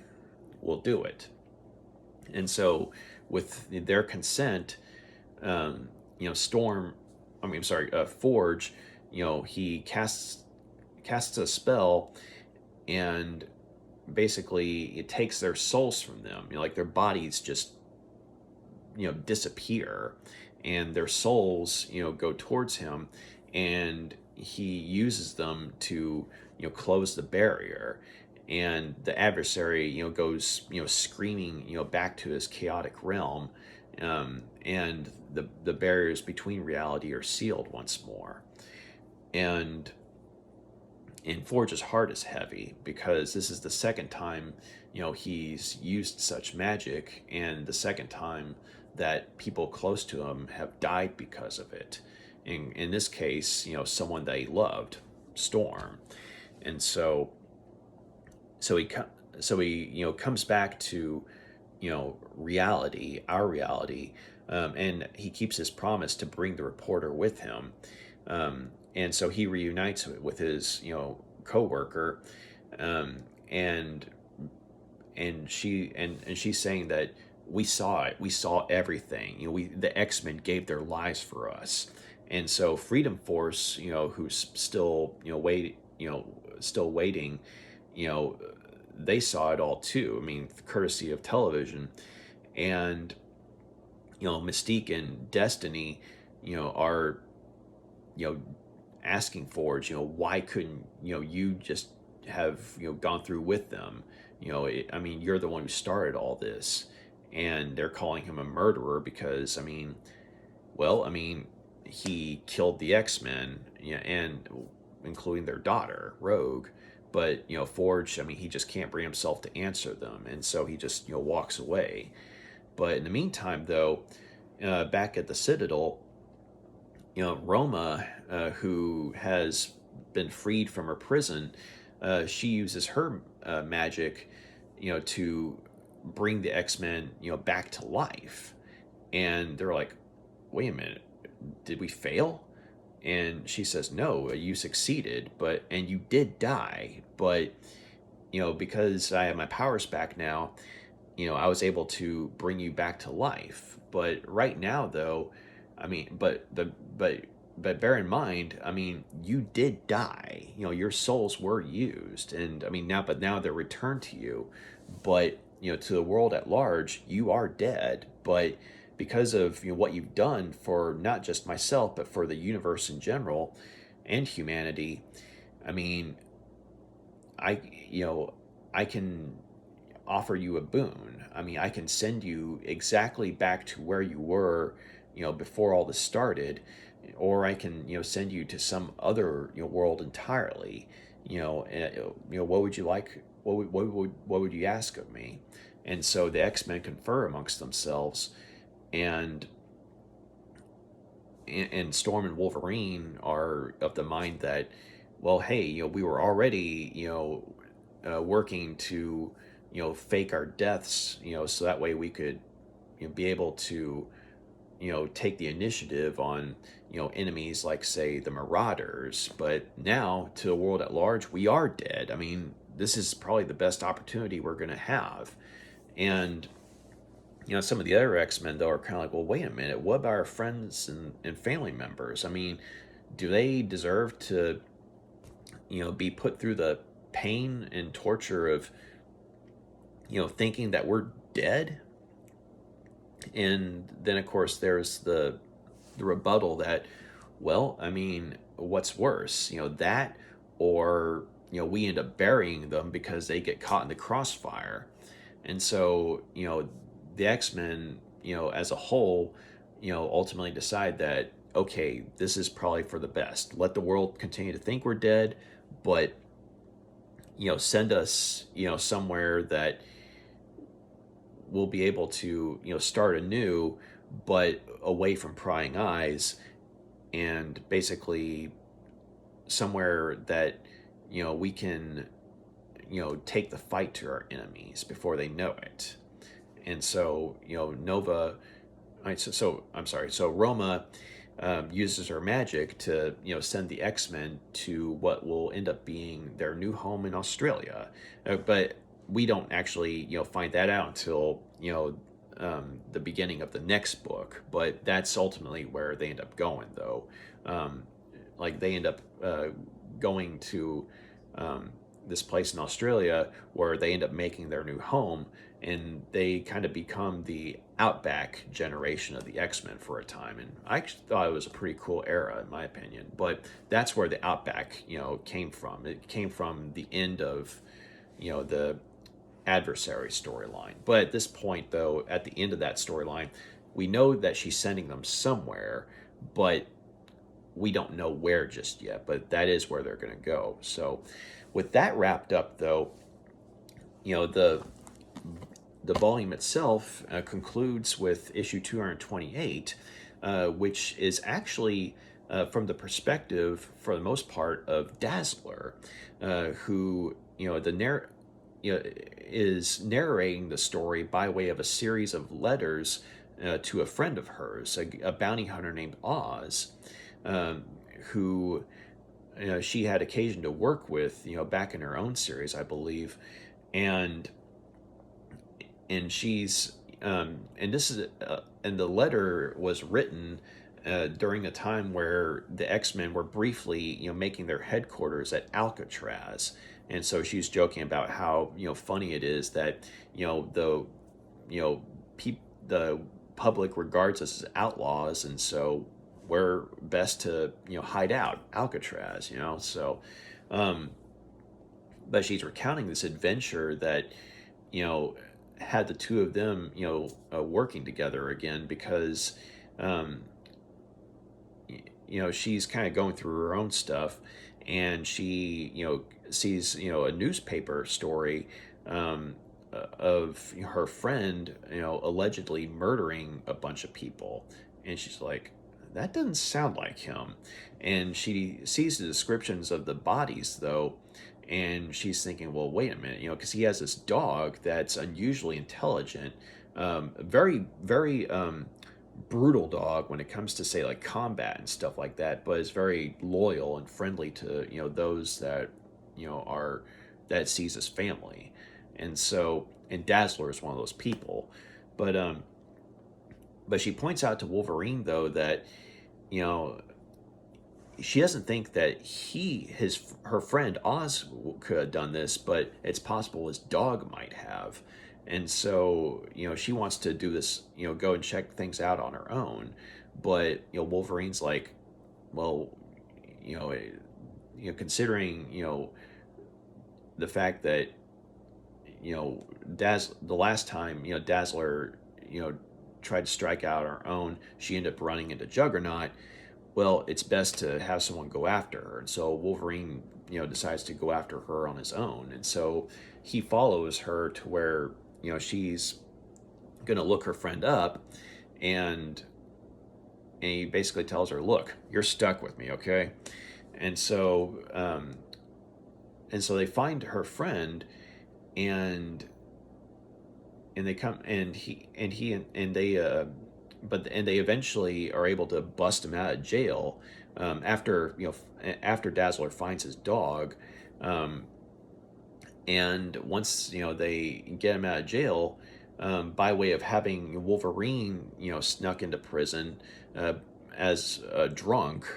we'll do it. And so, with their consent, Forge, he casts a spell, and basically it takes their souls from them. Like their bodies just disappear, and their souls go towards him, and he uses them to close the barrier. And the adversary goes screaming back to his chaotic realm, and the barriers between reality are sealed once more. And Forge's heart is heavy, because this is the second time he's used such magic, and the second time that people close to him have died because of it. In this case, someone that he loved, Storm. And so he comes back to reality, our reality, and he keeps his promise to bring the reporter with him. And so he reunites with his co-worker, and she's saying that we saw it. We saw everything. The X-Men gave their lives for us, and so Freedom Force, who's still, still waiting, you know, they saw it all too. I mean, courtesy of television, and Mystique and Destiny, are you know asking Forge, why couldn't you just have gone through with them? I mean, you're the one who started all this, and they're calling him a murderer because, I mean, he killed the X-Men, and including their daughter, Rogue. But Forge, I mean, he just can't bring himself to answer them, and so he just walks away. But in the meantime, though, back at the Citadel, Roma, who has been freed from her prison, she uses her magic, to bring the X-Men, back to life. And they're like, wait a minute, did we fail? And she says, no, you succeeded, and you did die, but, because I have my powers back now, I was able to bring you back to life. But right now, though, I mean, but bear in mind, I mean, you did die. Your souls were used, and I mean now they're returned to you. But to the world at large, you are dead. But because of what you've done for not just myself, but for the universe in general and humanity, I mean, I can offer you a boon. I mean, I can send you exactly back to where you were, before all this started, or I can, send you to some other, world entirely. What would you like? What would you ask of me? And so the X-Men confer amongst themselves, and Storm and Wolverine are of the mind that, well, hey, we were already, working to, fake our deaths, so that way we could, be able to, take the initiative on, enemies like, say, the Marauders. But now, to the world at large, we are dead. I mean, this is probably the best opportunity we're going to have. And some of the other X-Men, though, are kind of like, well, wait a minute, what about our friends and family members? I mean, do they deserve to, be put through the pain and torture of, thinking that we're dead? And then, of course, there's the rebuttal that, well, I mean, what's worse, that, or, we end up burying them because they get caught in the crossfire. And so, the X-Men, as a whole, ultimately decide that, okay, this is probably for the best. Let the world continue to think we're dead, but, send us, somewhere that we'll be able to, start anew, but away from prying eyes, and basically somewhere that, we can, take the fight to our enemies before they know it. And so, Nova, I'm sorry, so Roma uses her magic to, send the X-Men to what will end up being their new home in Australia. But we don't actually, find that out until, the beginning of the next book. But that's ultimately where they end up going, though. Like, they end up going to this place in Australia where they end up making their new home, and they kind of become the Outback generation of the X-Men for a time. And I actually thought it was a pretty cool era, in my opinion. But that's where the Outback, came from. It came from the end of, the Adversary storyline. But at this point, though, at the end of that storyline, we know that she's sending them somewhere, but we don't know where just yet. But that is where they're going to go. So with that wrapped up, though, the volume itself concludes with issue 228, which is actually from the perspective, for the most part, of Dazzler, who is narrating the story by way of a series of letters to a friend of hers, a bounty hunter named Oz, who she had occasion to work with, back in her own series, I believe, and she's and this is and the letter was written during a time where the X-Men were briefly, making their headquarters at Alcatraz. And so she's joking about how, funny it is that, the, you know, the public regards us as outlaws, and so we're best to, hide out Alcatraz, so, um, but she's recounting this adventure that, you know, had the two of them, working together again because, um, she's kind of going through her own stuff, and she, sees, a newspaper story, of her friend, allegedly murdering a bunch of people, and she's like, that doesn't sound like him, and she sees the descriptions of the bodies though, and she's thinking, well, wait a minute, because he has this dog that's unusually intelligent, very, very brutal dog when it comes to say like combat and stuff like that, but is very loyal and friendly to those that are that sees his family, and so and Dazzler is one of those people, but she points out to Wolverine though that you know she doesn't think that her friend Oz could have done this, but it's possible his dog might have. And so, she wants to do this, go and check things out on her own. But, Wolverine's like, well, considering, the fact that, the last time, Dazzler, tried to strike out on her own, she ended up running into Juggernaut. Well, it's best to have someone go after her. And so Wolverine, decides to go after her on his own. And so he follows her to where, she's going to look her friend up, and he basically tells her, look, you're stuck with me, okay? And so, they find her friend, and they come, and they eventually are able to bust him out of jail, after after Dazzler finds his dog, and once they get him out of jail, by way of having Wolverine snuck into prison as a drunk,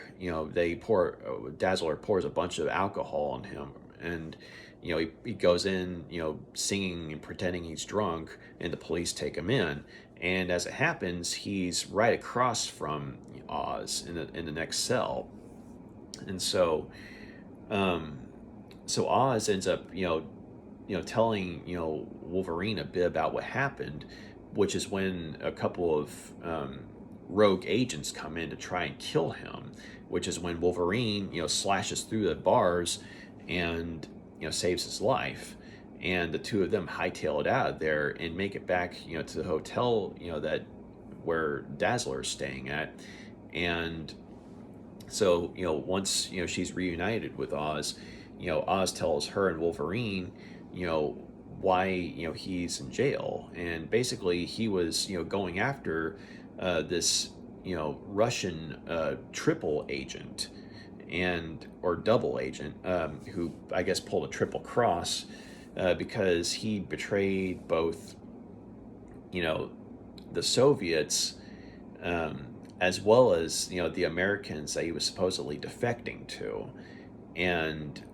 Dazzler pours a bunch of alcohol on him, and he goes in singing and pretending he's drunk, and the police take him in. And as it happens, he's right across from Oz in the next cell, and so Oz ends up telling Wolverine a bit about what happened, which is when a couple of rogue agents come in to try and kill him, which is when Wolverine slashes through the bars and saves his life, and the two of them hightail it out of there and make it back to the hotel that where Dazzler is staying at. And so once she's reunited with Oz, Oz tells her and Wolverine why he's in jail, and basically he was going after this Russian triple agent, or double agent, who I guess pulled a triple cross, because he betrayed both the Soviets, as well as the Americans that he was supposedly defecting to, and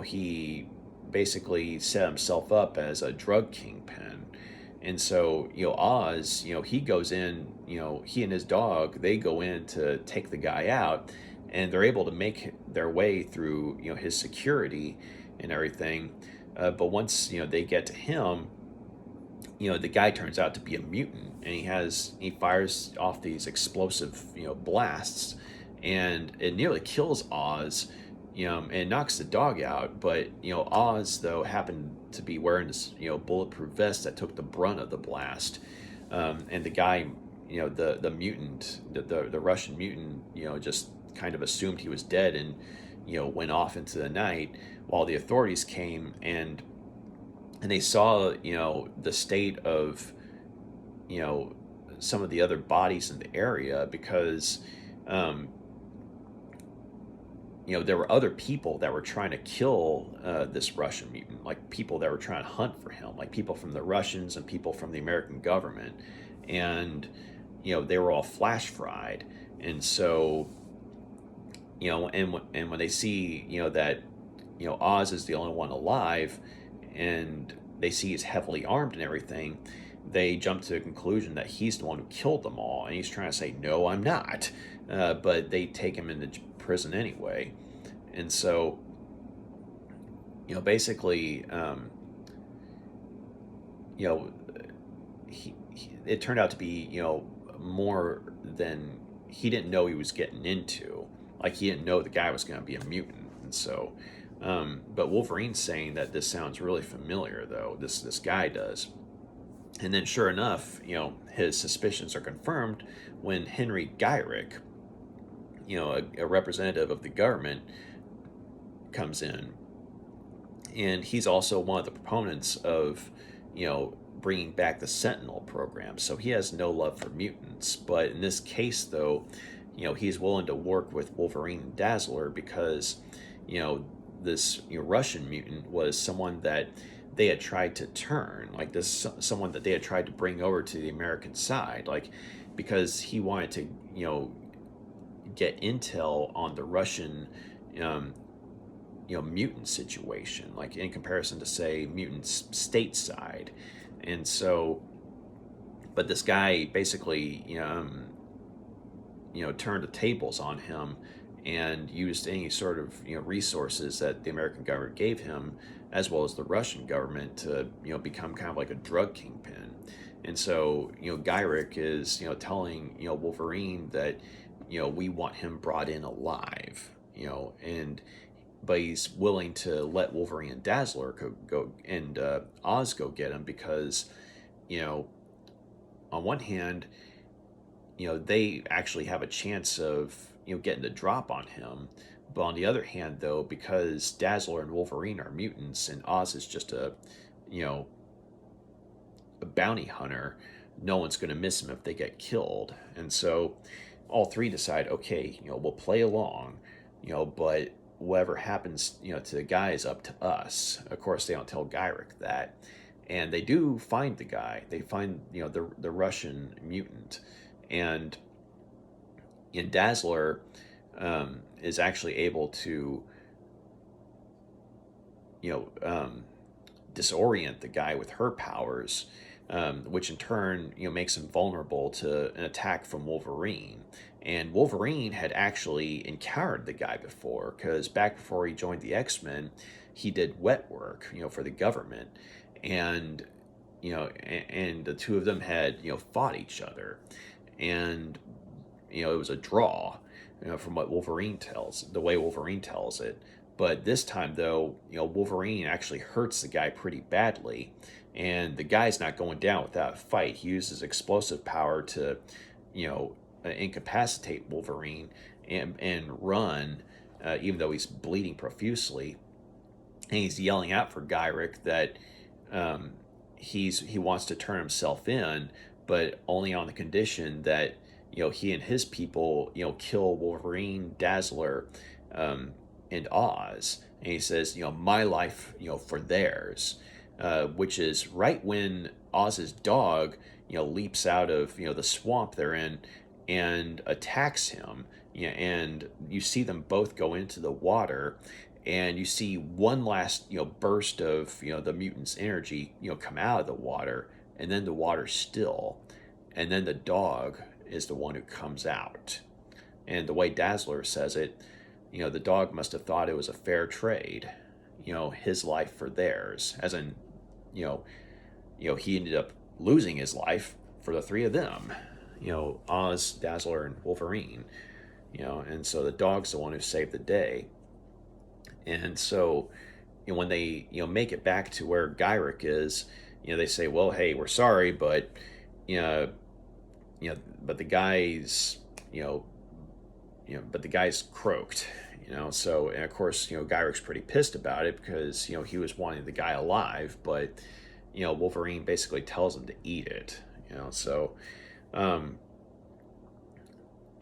he basically set himself up as a drug kingpin. And so Oz, he goes in, he and his dog, they go in to take the guy out, and they're able to make their way through his security and everything, but once they get to him, the guy turns out to be a mutant, and he fires off these explosive blasts, and it nearly kills Oz, and knocks the dog out. But Oz though happened to be wearing this bulletproof vest that took the brunt of the blast, and the guy, the mutant, the Russian mutant, just kind of assumed he was dead, and went off into the night, while the authorities came and they saw the state of some of the other bodies in the area, because there were other people that were trying to kill this Russian mutant, like people that were trying to hunt for him, like people from the Russians and people from the American government. And, they were all flash fried. And so, and when they see, that, Oz is the only one alive, and they see he's heavily armed and everything, they jump to the conclusion that he's the one who killed them all. And he's trying to say, no, I'm not. But they take him into prison anyway. And so, basically, you know, it turned out to be, more than he didn't know he was getting into. Like, he didn't know the guy was going to be a mutant. And so, but Wolverine's saying that this sounds really familiar, though. This guy does. And then, sure enough, his suspicions are confirmed when Henry Gyrick, a representative of the government, comes in. And he's also one of the proponents of, bringing back the Sentinel program. So he has no love for mutants. But in this case, though, he's willing to work with Wolverine and Dazzler because, this Russian mutant was someone that they had tried to turn, like this, someone that they had tried to bring over to the American side, like because he wanted to, get intel on the Russian, mutant situation, like in comparison to, say, mutants stateside. And so, but this guy basically, turned the tables on him and used any sort of, resources that the American government gave him, as well as the Russian government, to, become kind of like a drug kingpin. And so, Gyrick is, telling, Wolverine that, we want him brought in alive, but he's willing to let Wolverine and Dazzler go and Oz go get him because, on one hand, they actually have a chance of, getting the drop on him. But on the other hand, though, because Dazzler and Wolverine are mutants and Oz is just a bounty hunter, no one's going to miss him if they get killed. And so all three decide, okay, we'll play along, but whatever happens, to the guy is up to us. Of course, they don't tell Gyrick that. And they do find the guy. They find, the Russian mutant. And Dazzler is actually able to, disorient the guy with her powers, which in turn, makes him vulnerable to an attack from Wolverine. And Wolverine had actually encountered the guy before, because back before he joined the X-Men, he did wet work, for the government. And, and the two of them had, fought each other. And, it was a draw, from what the way Wolverine tells it. But this time, though, Wolverine actually hurts the guy pretty badly. And the guy's not going down without a fight. He uses explosive power to, incapacitate Wolverine and run, even though he's bleeding profusely. And he's yelling out for Gyrick that he wants to turn himself in, but only on the condition that, he and his people, kill Wolverine, Dazzler, and Oz. And he says, my life, for theirs. Which is right when Oz's dog, leaps out of, the swamp they're in and attacks him. And you see them both go into the water, and you see one last, burst of, the mutant's energy, come out of the water, and then the water's still. And then the dog is the one who comes out. And the way Dazzler says it, the dog must have thought it was a fair trade, his life for theirs, as in, he ended up losing his life for the three of them, Oz, Dazzler, and Wolverine, and so the dog's the one who saved the day. And so, when they, make it back to where Gyrick is, they say, well, hey, we're sorry, but, but the guy's, but the guy's croaked, so, and of course, Gyrick's pretty pissed about it because, he was wanting the guy alive, but, Wolverine basically tells him to eat it, so,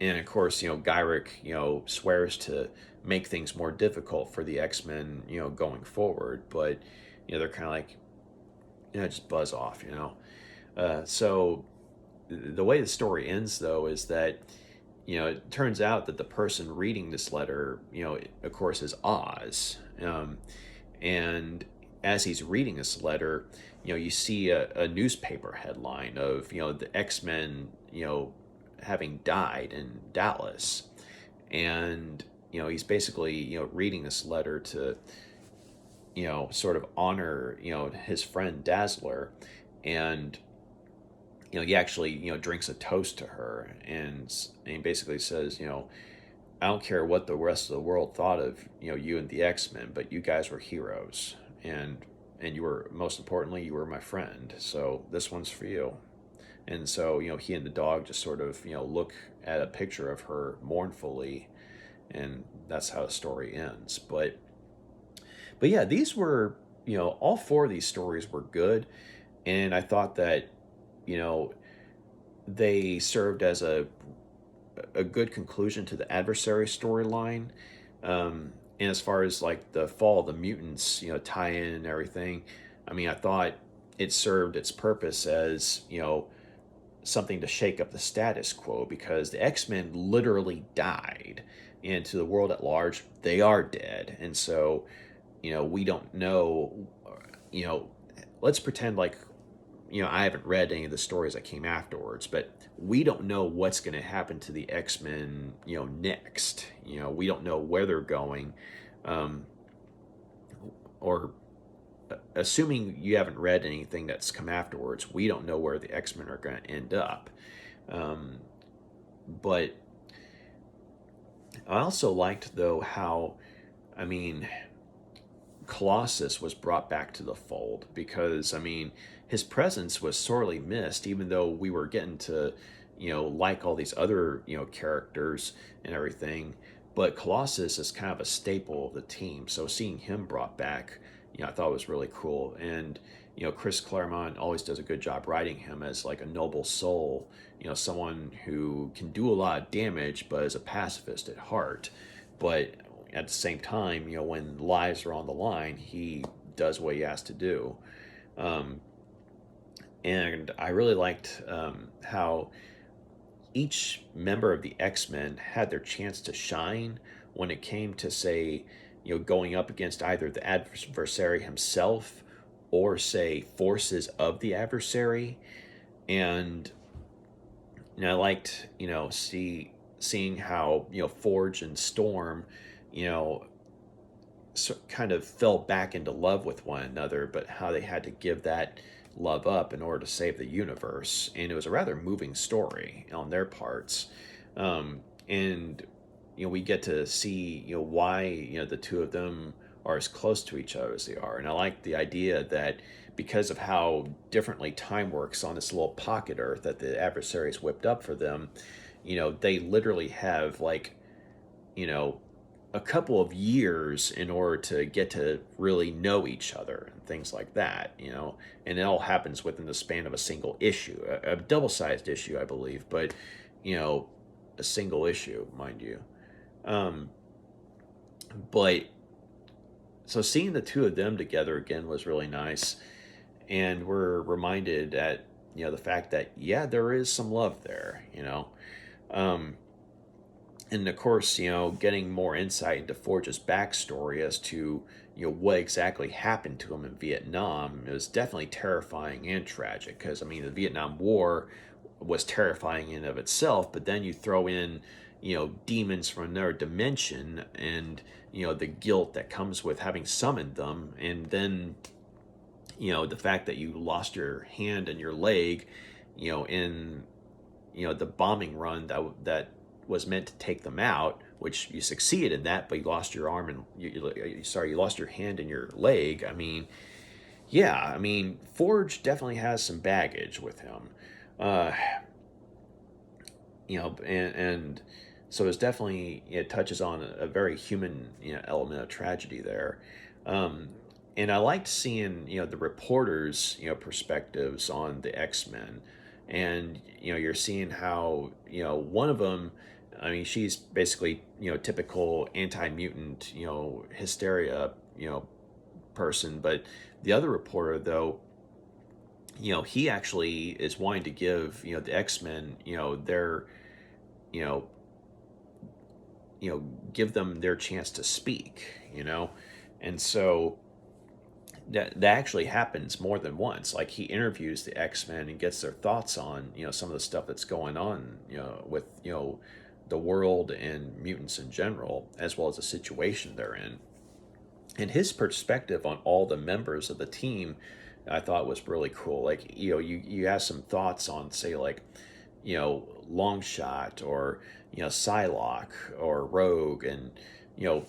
and of course, Gyrick, swears to make things more difficult for the X-Men, going forward. But, they're kind of like, just buzz off, So the way the story ends, though, is that, it turns out that the person reading this letter, of course, is Oz. And as he's reading this letter, you see a newspaper headline of, the X-Men, having died in Dallas. And, he's basically, reading this letter to, sort of honor, his friend Dazzler. And, he actually, drinks a toast to her, and he basically says, I don't care what the rest of the world thought of, you and the X-Men, but you guys were heroes. And you were, most importantly, you were my friend. So this one's for you. And so, he and the dog just sort of, look at a picture of her mournfully, and that's how the story ends. But yeah, these were, all four of these stories were good, and I thought that, they served as a good conclusion to the Adversary storyline. And as far as like the fall of the mutants, tie in and everything, I mean, I thought it served its purpose as, something to shake up the status quo, because the X-Men literally died, and to the world at large, they are dead. And so, we don't know, let's pretend like, I haven't read any of the stories that came afterwards, but we don't know what's going to happen to the X-Men, next. We don't know where they're going, or assuming you haven't read anything that's come afterwards, we don't know where the X-Men are going to end up. But I also liked, though, how, I mean, Colossus was brought back to the fold, because, I mean, his presence was sorely missed, even though we were getting to, like all these other, characters and everything. But Colossus is kind of a staple of the team. So seeing him brought back, I thought was really cool. And, Chris Claremont always does a good job writing him as like a noble soul, someone who can do a lot of damage, but is a pacifist at heart. But at the same time, when lives are on the line, he does what he has to do. And I really liked how each member of the X-Men had their chance to shine when it came to, say, going up against either the adversary himself or, say, forces of the adversary. And I liked, seeing how, Forge and Storm, kind of fell back into love with one another, but how they had to give that love up in order to save the universe. And it was a rather moving story on their parts. And we get to see why the two of them are as close to each other as they are. And I like the idea that because of how differently time works on this little pocket Earth that the adversaries whipped up for them, they literally have like a couple of years in order to get to really know each other and things like that, and it all happens within the span of a single issue, a double-sized issue, I believe, but, a single issue, mind you. But, so seeing the two of them together again was really nice, and we're reminded at, the fact that, yeah, there is some love there, and of course, getting more insight into Forge's backstory as to, what exactly happened to him in Vietnam, it was definitely terrifying and tragic. Because, I mean, the Vietnam War was terrifying in and of itself, but then you throw in, demons from another dimension, and, the guilt that comes with having summoned them, and then, the fact that you lost your hand and your leg, in, the bombing run that was meant to take them out, which you succeeded in that, but you lost your arm and you lost your hand and your leg. I mean, yeah, I mean, Forge definitely has some baggage with him, and so it's definitely, it touches on a very human, element of tragedy there. And I liked seeing, the reporters, perspectives on the X-Men, and you're seeing how one of them, I mean, she's basically, typical anti-mutant, hysteria, person. But the other reporter, though, he actually is wanting to give, the X-Men, their, you know, give them their chance to speak, and so that actually happens more than once. Like, he interviews the X-Men and gets their thoughts on, some of the stuff that's going on, with, the world and mutants in general, as well as the situation they're in. And his perspective on all the members of the team, I thought was really cool. Like, you have some thoughts on, say, like, Longshot, or, Psylocke, or Rogue, and, you know,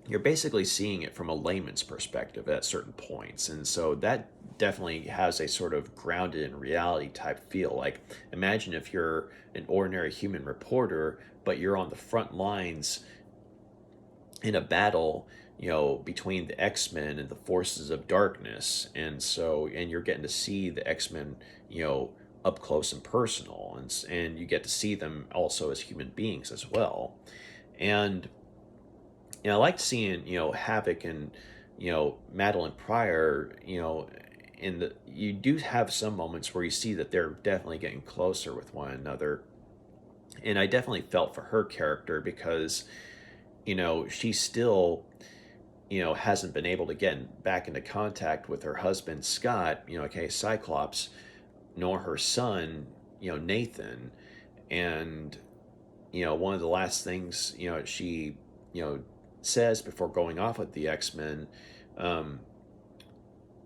you're basically seeing it from a layman's perspective at certain points. And so that definitely has a sort of grounded in reality type feel. Like, imagine if you're an ordinary human reporter, but you're on the front lines in a battle, between the X-Men and the forces of darkness. And you're getting to see the X-Men, up close and personal, and you get to see them also as human beings as well. And I liked seeing, Havoc and, Madeline Pryor, you do have some moments where you see that they're definitely getting closer with one another. And I definitely felt for her character because, she still, hasn't been able to get back into contact with her husband, Scott, okay, Cyclops, nor her son, Nathan. And, one of the last things, she, says before going off with the X-Men, um,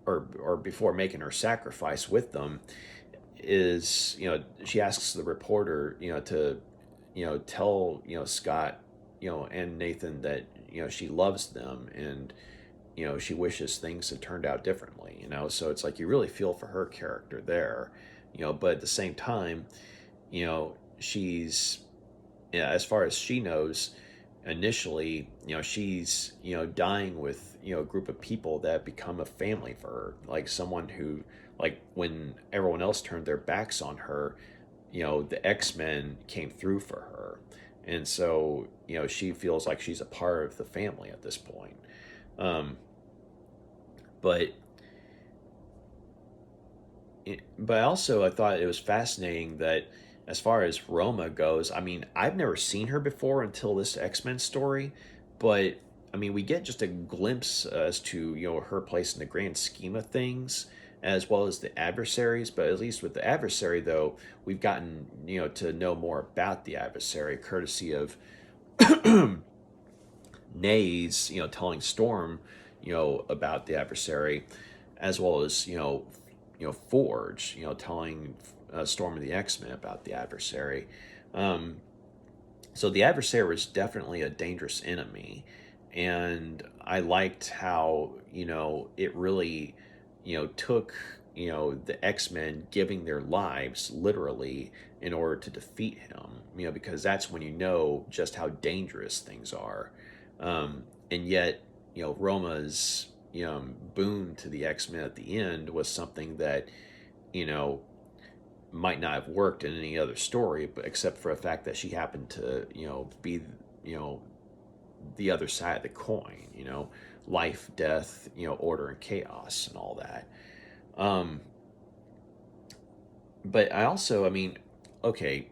or before making her sacrifice with them, is, she asks the reporter, to, tell, Scott, and Nathan that, she loves them, and, she wishes things had turned out differently, so it's like you really feel for her character there, but at the same time, she's, as far as she knows, initially, she's, dying with, a group of people that become a family for her, like someone who, like, when everyone else turned their backs on her, the X-Men came through for her. And so, she feels like she's a part of the family at this point. Um, but but also, I thought it was fascinating that, as far as Roma goes, I mean, I've never seen her before until this X-Men story, but I mean, we get just a glimpse as to, her place in the grand scheme of things, as well as the adversaries. But at least with the adversary, though, we've gotten, to know more about the adversary, courtesy of Nays, telling Storm, about the adversary, as well as, Forge, telling Storm and the X-Men about the adversary. Um, so the adversary was definitely a dangerous enemy, and I liked how, it really, took, the X-Men giving their lives literally in order to defeat him, because that's when you know just how dangerous things are. And yet, Roma's, boon to the X-Men at the end was something that, you know, might not have worked in any other story, but except for the fact that she happened to, be, you know, the other side of the coin, life, death, order and chaos and all that. Um, but I also, I mean, okay,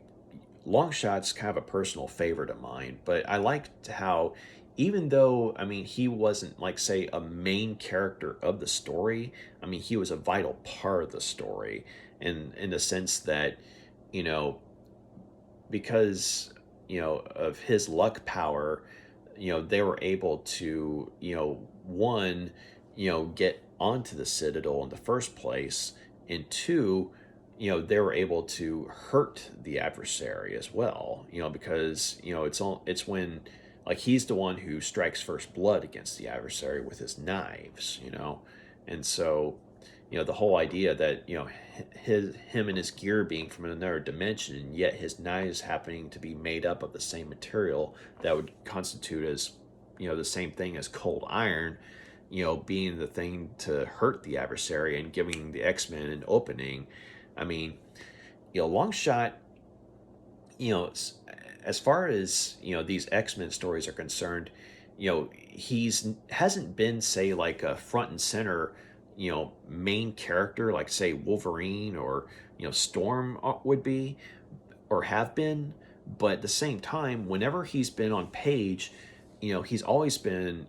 Longshot's kind of a personal favorite of mine, but I liked how, even though, I mean, he wasn't, like, say, a main character of the story, I mean, he was a vital part of the story in the sense that, you know, because, of his luck power, they were able to, one, get onto the Citadel in the first place, and two, they were able to hurt the adversary as well, because, it's when, like, he's the one who strikes first blood against the adversary with his knives, and so, the whole idea that, him and his gear being from another dimension, and yet his knives happening to be made up of the same material that would constitute as, the same thing as cold iron, being the thing to hurt the adversary and giving the X-Men an opening. I mean, Longshot, you know, as far as these X-Men stories are concerned, he's hasn't been, say, like a front and center main character like, say, Wolverine or Storm would be or have been. But at the same time, whenever he's been on page, he's always been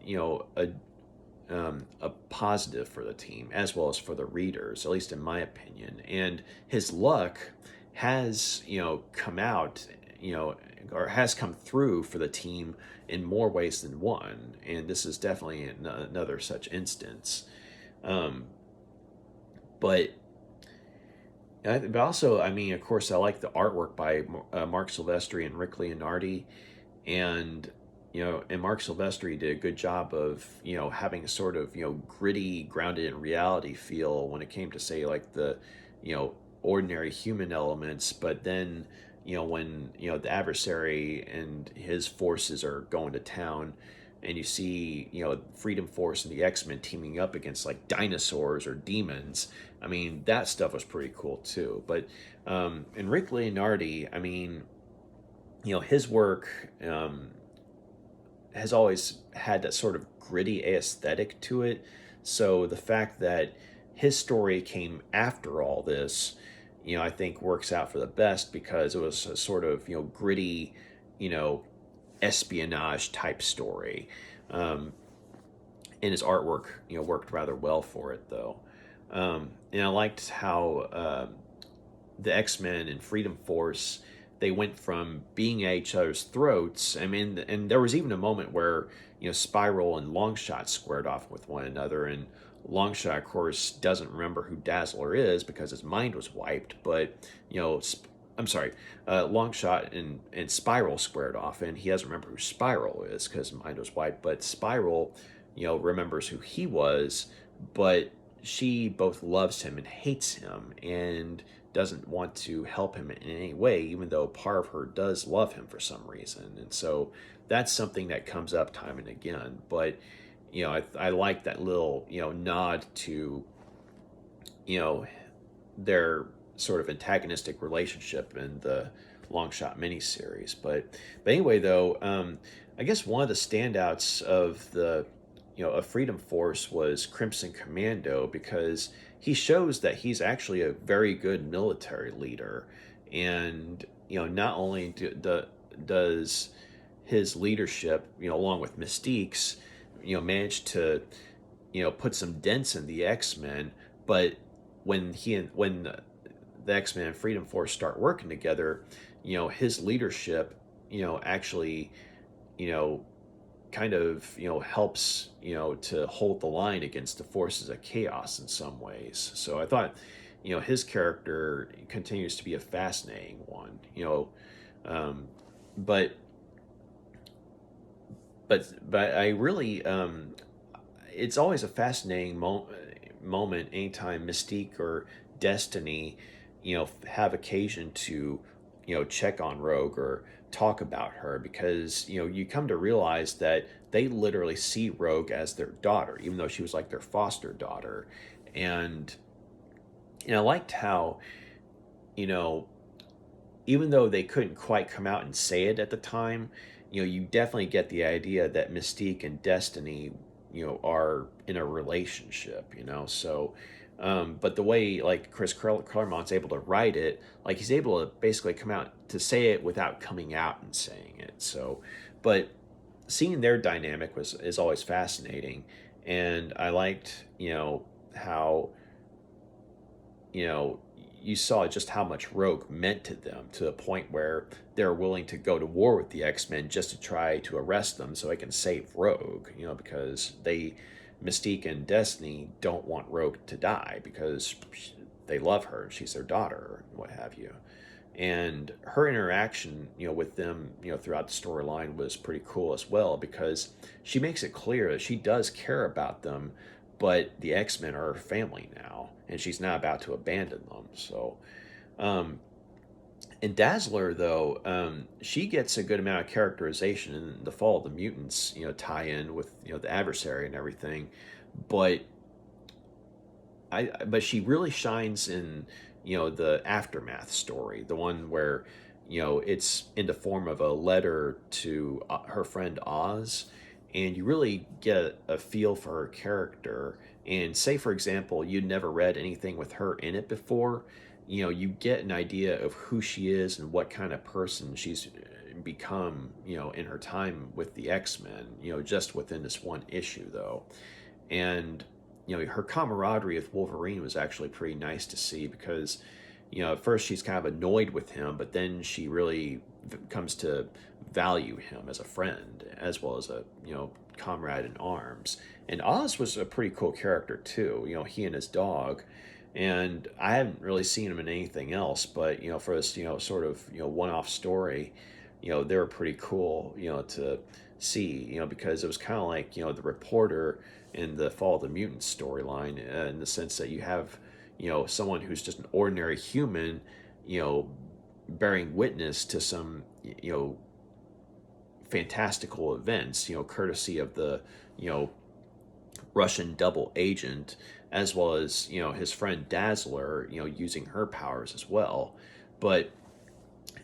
a positive for the team as well as for the readers, at least in my opinion. And his luck has, come out, or has come through for the team in more ways than one. And this is definitely another such instance. Um, but but also, I mean, of course, I like the artwork by Marc Silvestri and Rick Leonardi, and and Marc Silvestri did a good job of having a sort of gritty, grounded in reality feel when it came to, say, like the ordinary human elements. But then when the adversary and his forces are going to town, and you see Freedom Force and the X-Men teaming up against like dinosaurs or demons. I mean, that stuff was pretty cool too. But and Rick Leonardi, I mean, his work has always had that sort of gritty aesthetic to it. So the fact that his story came after all this, I think works out for the best, because it was a sort of gritty, you know, espionage type story. Um, and his artwork, worked rather well for it, though. And I liked how the X-Men and Freedom Force, they went from being at each other's throats. I mean, and there was even a moment where Spiral and Longshot squared off with one another, and Longshot, of course, doesn't remember who Dazzler is because his mind was wiped. But I'm sorry, Longshot and Spiral squared off, and he doesn't remember who Spiral is because his mind was wiped. But Spiral, remembers who he was, but she both loves him and hates him, and doesn't want to help him in any way, even though part of her does love him for some reason. And so that's something that comes up time and again. But I like that little nod to their sort of antagonistic relationship in the Longshot miniseries. But anyway, though, I guess one of the standouts of the of Freedom Force was Crimson Commando, because he shows that he's actually a very good military leader. And not only does his leadership, along with Mystique's, manage to put some dents in the X-Men, but when the X-Men and Freedom Force start working together, his leadership actually kind of helps to hold the line against the forces of chaos in some ways. So I thought his character continues to be a fascinating one. Um, but but I really it's always a fascinating moment anytime Mystique or Destiny have occasion to check on Rogue or talk about her, because you come to realize that they literally see Rogue as their daughter, even though she was like their foster daughter. And I liked how even though they couldn't quite come out and say it at the time, you definitely get the idea that Mystique and Destiny are in a relationship. So but the way like Chris Claremont's able to write it, like he's able to basically come out to say it without coming out and saying it. So, but seeing their dynamic is always fascinating. And I liked how you saw just how much Rogue meant to them, to the point where they're willing to go to war with the X-Men just to try to arrest them so they can save Rogue, because Mystique and Destiny don't want Rogue to die because they love her. She's their daughter, and what have you. And her interaction, with them, throughout the storyline was pretty cool as well, because she makes it clear that she does care about them, but the X-Men are her family now, and she's not about to abandon them. So, in Dazzler, though, she gets a good amount of characterization in the Fall of the Mutants, tie-in with the adversary and everything, but but she really shines in the Aftermath story, the one where it's in the form of a letter to her friend Oz, and you really get a feel for her character. And say, for example, you'd never read anything with her in it before, you get an idea of who she is and what kind of person she's become, in her time with the X-Men, just within this one issue, though. And, her camaraderie with Wolverine was actually pretty nice to see because, at first she's kind of annoyed with him, but then she really comes to value him as a friend as well as a, comrade in arms. And Oz was a pretty cool character too, he and his dog. And I haven't really seen him in anything else, but, for this, sort of, one-off story, they were pretty cool, to see, because it was kind of like, the reporter in the Fall of the Mutants storyline, in the sense that you have, someone who's just an ordinary human, bearing witness to some, fantastical events, courtesy of the, Russian double agent, as well as, his friend Dazzler, using her powers as well. But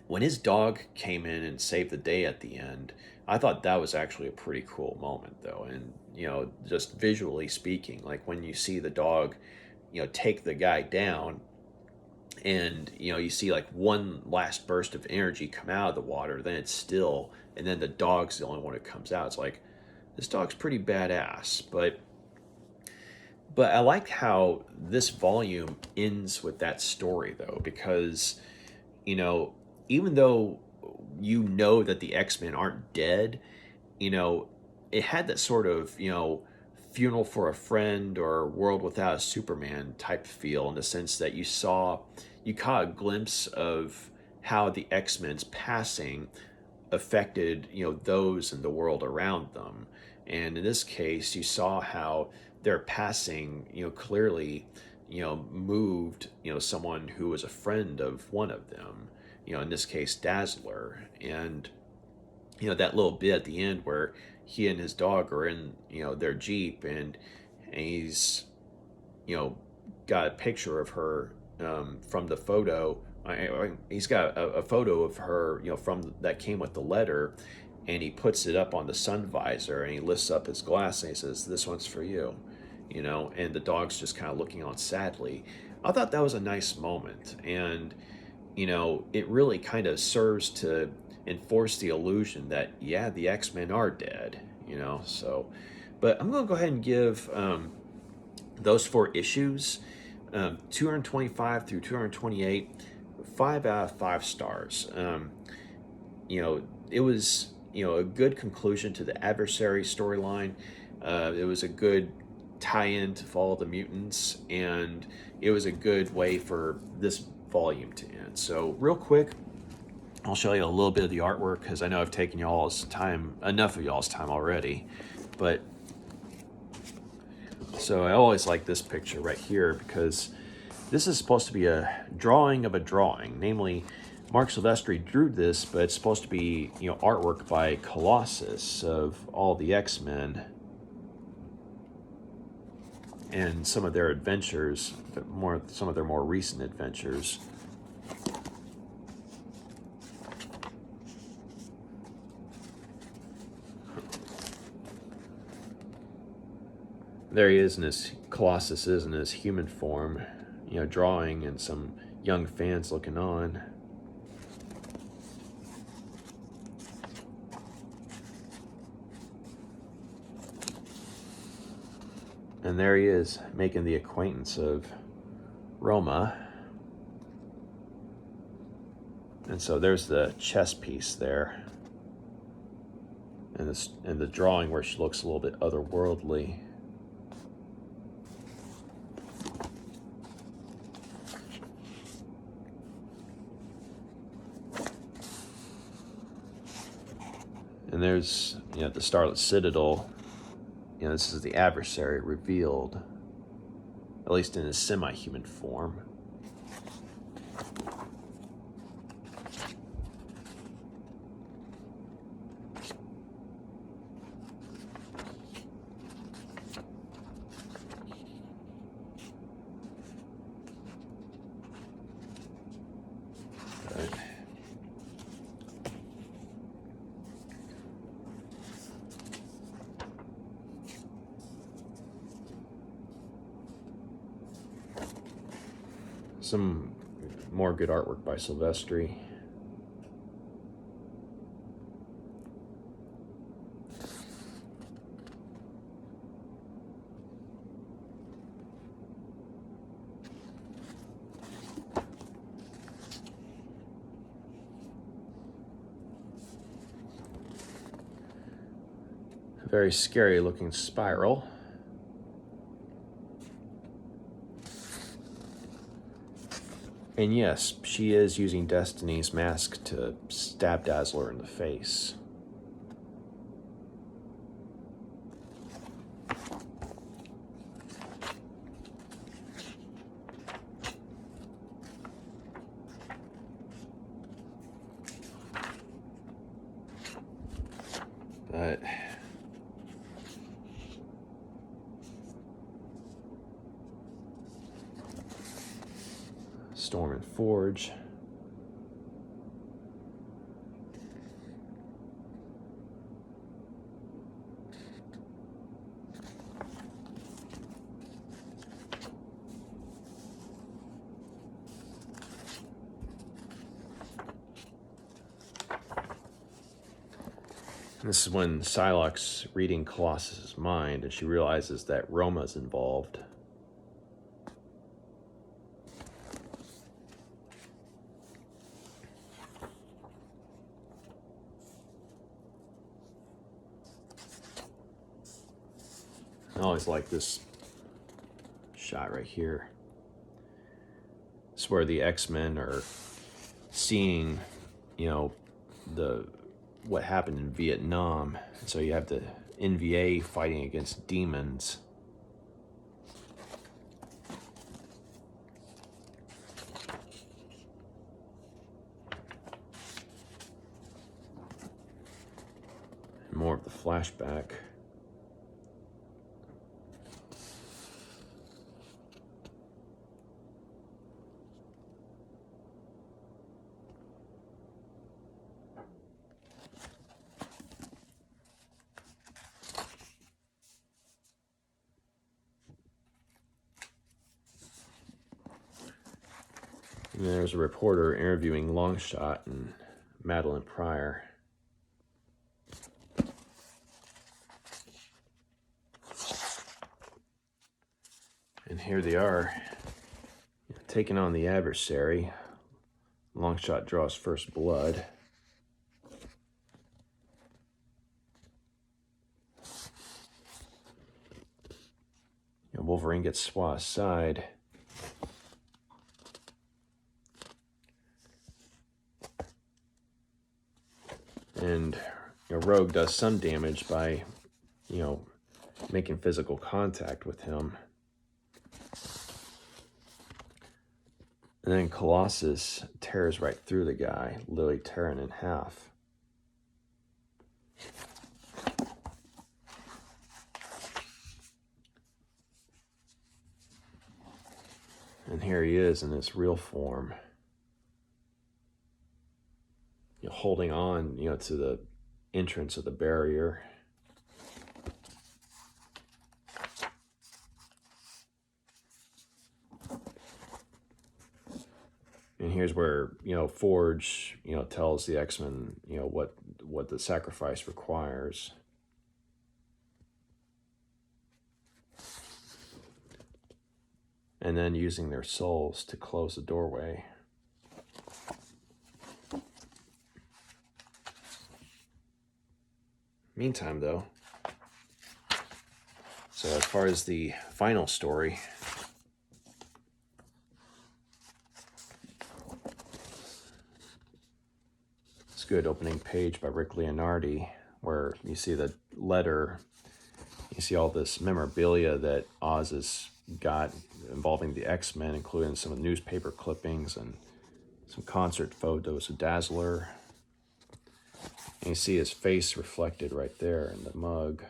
when his dog came in and saved the day at the end, I thought that was actually a pretty cool moment, though. And, just visually speaking, like when you see the dog, take the guy down, and, you see like one last burst of energy come out of the water, then it's still, and then the dog's the only one that comes out. It's like, this dog's pretty badass. But I like how this volume ends with that story, though, because, even though that the X-Men aren't dead, it had that sort of, funeral for a friend or world without a Superman type feel, in the sense that you caught a glimpse of how the X-Men's passing affected, those in the world around them. And in this case, you saw how their passing, clearly, moved, someone who was a friend of one of them, in this case, Dazzler. And, that little bit at the end where he and his dog are in, their Jeep, and he's, got a picture of her from the photo. He's got a photo of her, from that came with the letter, and he puts it up on the sun visor, and he lifts up his glass and he says, "This one's for you," and the dog's just kind of looking on sadly. I thought that was a nice moment, and it really kind of serves to enforce the illusion that, yeah, the X-Men are dead, so. But I'm going to go ahead and give those 4 issues, 225 through 228, 5 out of 5 stars. It was, a good conclusion to the Adversary storyline. It was a good tie-in to Fall of the Mutants, and it was a good way for this volume to end. So real quick, I'll show you a little bit of the artwork, because I know I've taken enough of y'all's time already. But so I always like this picture right here, because this is supposed to be a drawing of a drawing. Namely, Marc Silvestri drew this, but it's supposed to be, artwork by Colossus of all the X-Men and some of their adventures, some of their more recent adventures. There he is, Colossus is in his human form, drawing, and some young fans looking on. And there he is, making the acquaintance of Roma. And so there's the chess piece there. And the drawing where she looks a little bit otherworldly. And there's, the Starlit Citadel. This is the Adversary revealed, at least in his semi-human form. Some more good artwork by Silvestri. A very scary looking spiral. And yes, she is using Destiny's mask to stab Dazzler in the face. But Storm and Forge. This is when Psylocke's reading Colossus's mind, and she realizes that Roma's involved. I always like this shot right here. It's where the X-Men are seeing, what happened in Vietnam. So you have the NVA fighting against demons. And more of the flashback. And there's a reporter interviewing Longshot and Madeline Pryor. And here they are, taking on the adversary. Longshot draws first blood. And Wolverine gets swat aside. And Rogue does some damage by, making physical contact with him. And then Colossus tears right through the guy, literally tearing in half. And here he is in his real form. Holding on, to the entrance of the barrier. And here's where, Forge, tells the X-Men, what the sacrifice requires. And then using their souls to close the doorway. Meantime, though, so as far as the final story, it's a good opening page by Rick Leonardi, where you see the letter, you see all this memorabilia that Oz has got involving the X-Men, including some newspaper clippings and some concert photos of Dazzler. And you see his face reflected right there in the mug.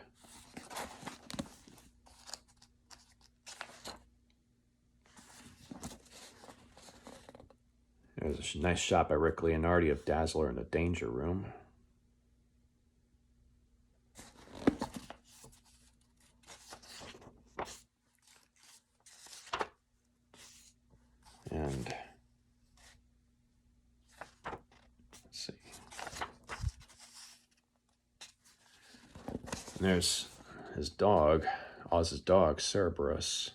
There's a nice shot by Rick Leonardi of Dazzler in the danger room. And let's see. And there's his dog, Oz's dog, Cerberus.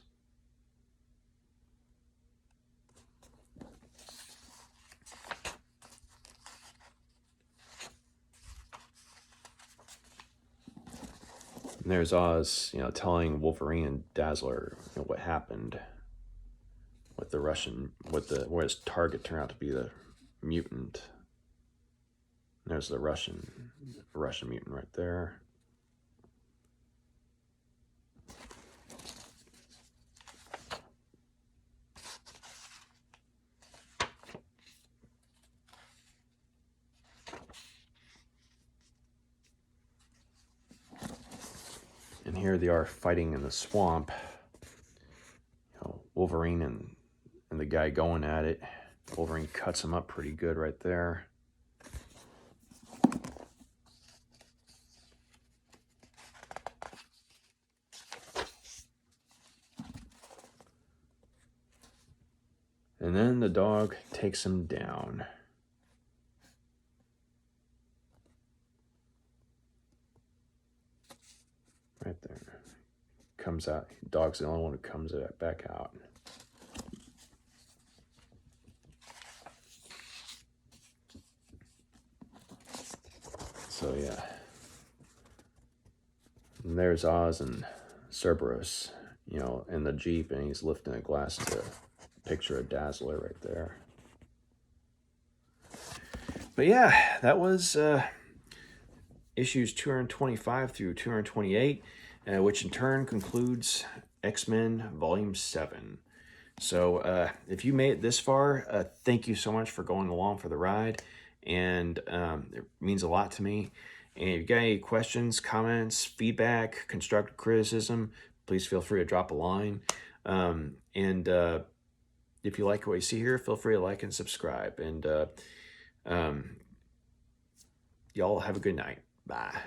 And there's Oz, telling Wolverine and Dazzler, what happened with the Russian, where his target turned out to be the mutant. And there's the Russian mutant right there. And here they are fighting in the swamp. Wolverine and the guy going at it. Wolverine cuts him up pretty good right there. And then the dog takes him down. Right there. Comes out. Dog's the only one who comes back out. So yeah. And there's Oz and Cerberus, in the Jeep, and he's lifting a glass to picture a Dazzler right there. But yeah, that was issues 225 through 228, which in turn concludes X-Men Volume 7. So if you made it this far, thank you so much for going along for the ride, and it means a lot to me. And if you got any questions, comments, feedback, constructive criticism, please feel free to drop a line. And if you like what you see here, feel free to like and subscribe. And y'all have a good night. Bye.